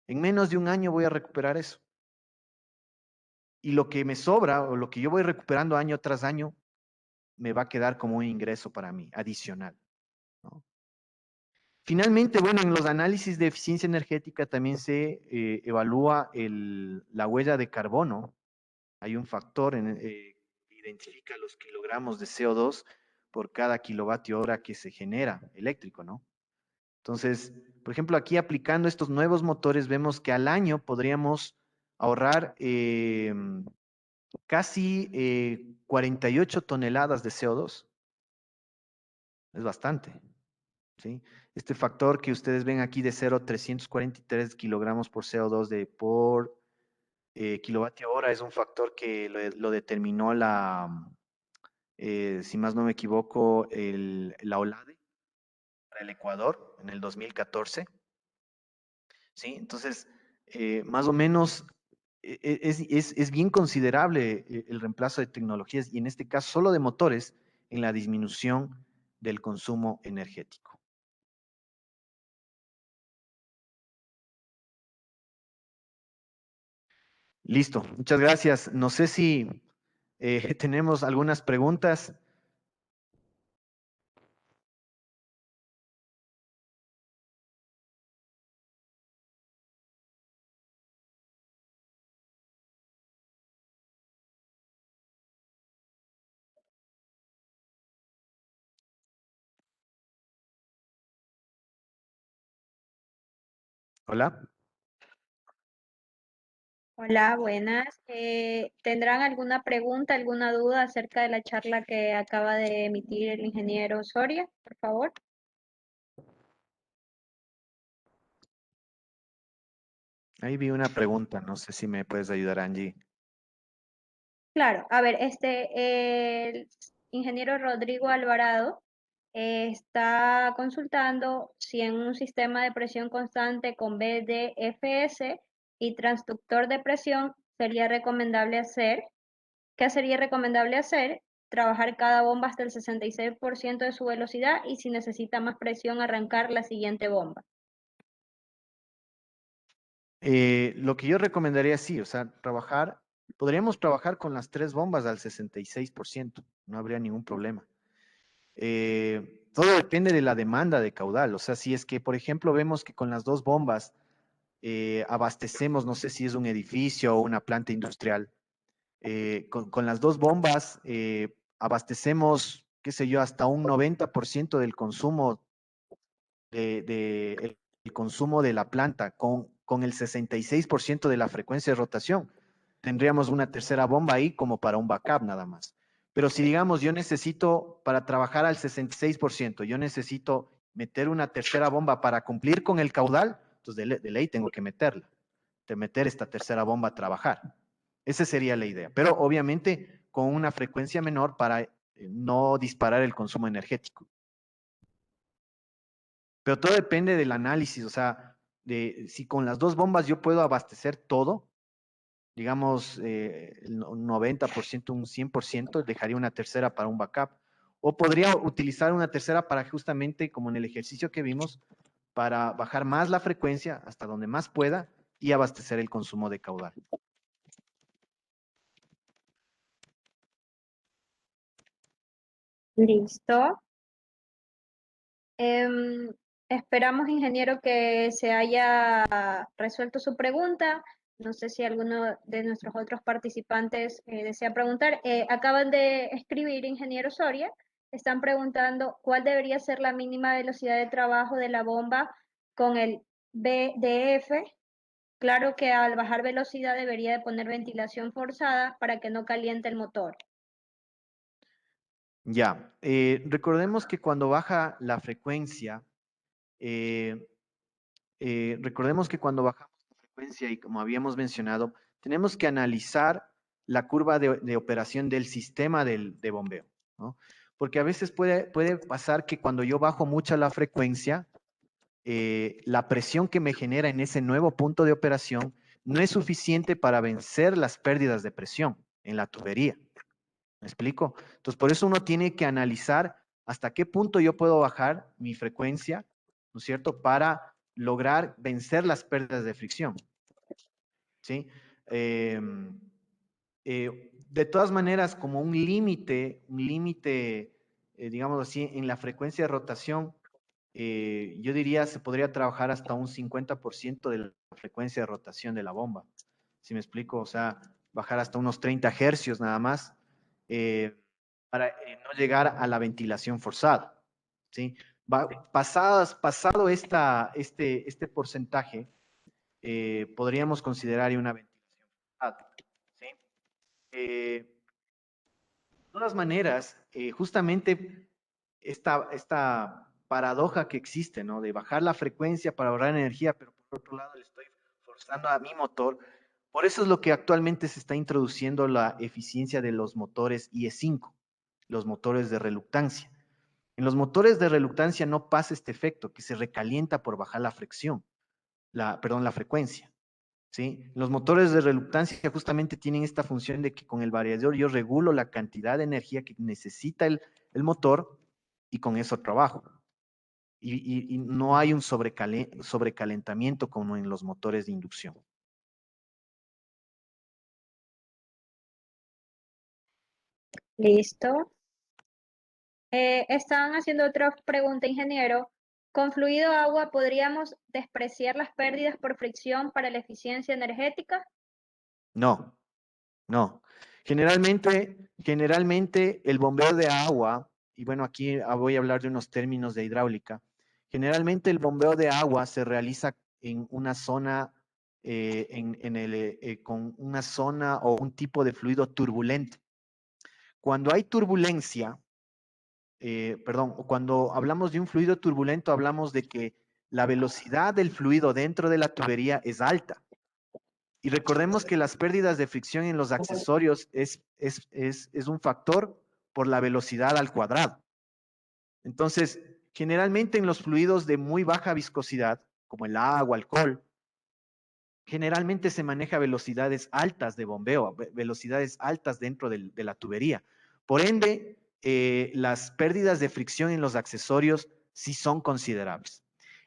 S1: En menos de un año voy a recuperar eso. Y lo que me sobra o lo que yo voy recuperando año tras año me va a quedar como un ingreso para mí, adicional, ¿no? Finalmente, bueno, en los análisis de eficiencia energética también se evalúa la huella de carbono. Hay un factor que identifica los kilogramos de CO2 por cada kilovatio hora que se genera eléctrico, ¿no? Entonces, por ejemplo, aquí aplicando estos nuevos motores, vemos que al año podríamos ahorrar casi 48 toneladas de CO2. Es bastante, ¿sí? Este factor que ustedes ven aquí de 0,343 kilogramos por CO2 por kilovatio hora es un factor que lo determinó si más no me equivoco, la OLADE para el Ecuador en el 2014. ¿Sí? Entonces, más o menos es bien considerable el reemplazo de tecnologías y en este caso solo de motores en la disminución del consumo energético. Listo, muchas gracias. No sé si tenemos algunas preguntas. Hola.
S2: Hola, buenas. ¿Tendrán alguna pregunta, alguna duda acerca de la charla que acaba de emitir el ingeniero Soria, por favor?
S1: Ahí vi una pregunta, no sé si me puedes ayudar, Angie.
S2: Claro, a ver, el ingeniero Rodrigo Alvarado está consultando si en un sistema de presión constante con VDFS y transductor de presión sería recomendable hacer. ¿Qué sería recomendable hacer? Trabajar cada bomba hasta el 66% de su velocidad y si necesita más presión, arrancar la siguiente bomba.
S1: Lo que yo recomendaría, sí, o sea, podríamos trabajar con las 3 bombas al 66%, no habría ningún problema. Todo depende de la demanda de caudal, o sea, si es que, por ejemplo, vemos que con las 2 bombas abastecemos, no sé si es un edificio o una planta industrial, con las 2 bombas abastecemos, qué sé yo, hasta un 90% del consumo el consumo de la planta con el 66% de la frecuencia de rotación. Tendríamos una tercera bomba ahí como para un backup nada más. Pero si digamos, yo necesito, para trabajar al 66%, yo necesito meter una tercera bomba para cumplir con el caudal, entonces de ley tengo que meterla, de meter esta tercera bomba a trabajar. Esa sería la idea. Pero obviamente con una frecuencia menor para no disparar el consumo energético. Pero todo depende del análisis, o sea, de si con las 2 bombas yo puedo abastecer todo, digamos un 90%, un 100%, dejaría una tercera para un backup. O podría utilizar una tercera para justamente, como en el ejercicio que vimos, para bajar más la frecuencia hasta donde más pueda y abastecer el consumo de caudal.
S2: Listo. Em, Esperamos, ingeniero, que se haya resuelto su pregunta. No sé si alguno de nuestros otros participantes desea preguntar. Acaban de escribir, ingeniero Soria, están preguntando cuál debería ser la mínima velocidad de trabajo de la bomba con el BDF. Claro que al bajar velocidad debería de poner ventilación forzada para que no caliente el motor.
S1: Ya, recordemos que cuando baja la frecuencia, eh, recordemos que cuando bajamos la frecuencia y como habíamos mencionado, tenemos que analizar la curva de operación del sistema de bombeo, ¿no? Porque a veces puede pasar que cuando yo bajo mucha la frecuencia, la presión que me genera en ese nuevo punto de operación no es suficiente para vencer las pérdidas de presión en la tubería. ¿Me explico? Entonces, por eso uno tiene que analizar hasta qué punto yo puedo bajar mi frecuencia, ¿no es cierto?, para lograr vencer las pérdidas de fricción, ¿sí? Eh, de todas maneras, como digamos así, en la frecuencia de rotación, yo diría se podría trabajar hasta un 50% de la frecuencia de rotación de la bomba. ¿Sí me explico? O sea, bajar hasta unos 30 hercios nada más eh, para no llegar a la ventilación forzada. ¿Sí? Pasado este porcentaje, podríamos considerar una ventilación forzada. ¿Sí? De todas maneras, justamente esta paradoja que existe, ¿no? De bajar la frecuencia para ahorrar energía, pero por otro lado le estoy forzando a mi motor. Por eso es lo que actualmente se está introduciendo la eficiencia de los motores IE5, los motores de reluctancia. En los motores de reluctancia no pasa este efecto, que se recalienta por bajar la fricción, perdón, la frecuencia. ¿Sí? Los motores de reluctancia justamente tienen esta función de que con el variador yo regulo la cantidad de energía que necesita el motor y con eso trabajo. Y no hay un sobrecalentamiento como en los motores de inducción.
S2: Listo. Estaban haciendo otra pregunta, ingeniero. ¿Con fluido agua podríamos despreciar las pérdidas por fricción para la eficiencia energética?
S1: No, no. Generalmente el bombeo de agua, y bueno, aquí voy a hablar de unos términos de hidráulica, generalmente el bombeo de agua se realiza en una zona, con una zona o un tipo de fluido turbulento. Cuando hay turbulencia, perdón, cuando hablamos de un fluido turbulento, hablamos de que la velocidad del fluido dentro de la tubería es alta. Y recordemos que las pérdidas de fricción en los accesorios es un factor por la velocidad al cuadrado. Entonces, generalmente en los fluidos de muy baja viscosidad, como el agua, alcohol, generalmente se maneja velocidades altas de bombeo, velocidades altas dentro de la tubería. Por ende, las pérdidas de fricción en los accesorios sí son considerables.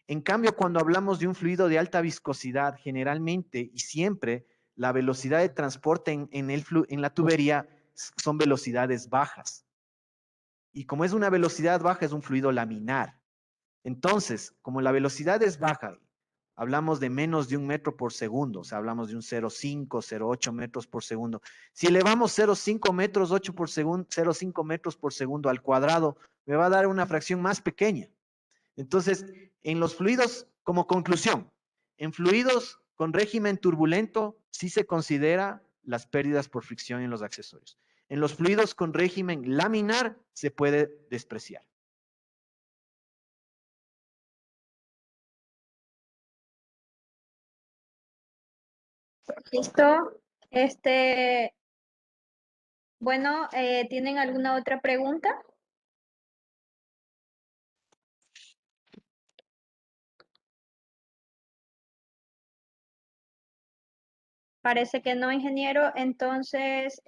S1: En cambio, cuando hablamos de un fluido de alta viscosidad, generalmente y siempre la velocidad de transporte en la tubería son velocidades bajas. Y como es una velocidad baja, es un fluido laminar. Entonces, como la velocidad es baja, hablamos de menos de 1 metro por segundo, o sea, hablamos de un 0,5, 0,8 metros por segundo. Si elevamos 0,5 metros, 8 por segundo, 0,5 metros por segundo al cuadrado, me va a dar una fracción más pequeña. Entonces, en los fluidos, como conclusión, en fluidos con régimen turbulento, sí se considera las pérdidas por fricción en los accesorios. En los fluidos con régimen laminar, se puede despreciar.
S2: Listo. Este, bueno, ¿tienen alguna otra pregunta? Parece que no, ingeniero. Entonces,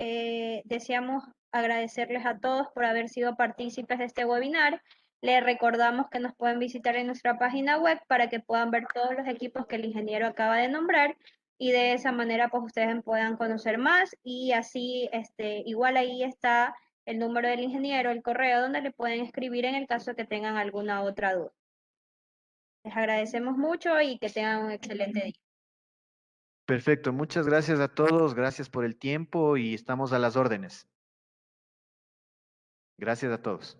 S2: deseamos agradecerles a todos por haber sido partícipes de este webinar. Les recordamos que nos pueden visitar en nuestra página web para que puedan ver todos los equipos que el ingeniero acaba de nombrar y de esa manera pues ustedes puedan conocer más y así, igual ahí está el número del ingeniero, el correo donde le pueden escribir en el caso que tengan alguna otra duda. Les agradecemos mucho y que tengan un excelente día.
S1: Perfecto, muchas gracias a todos, gracias por el tiempo y estamos a las órdenes. Gracias a todos.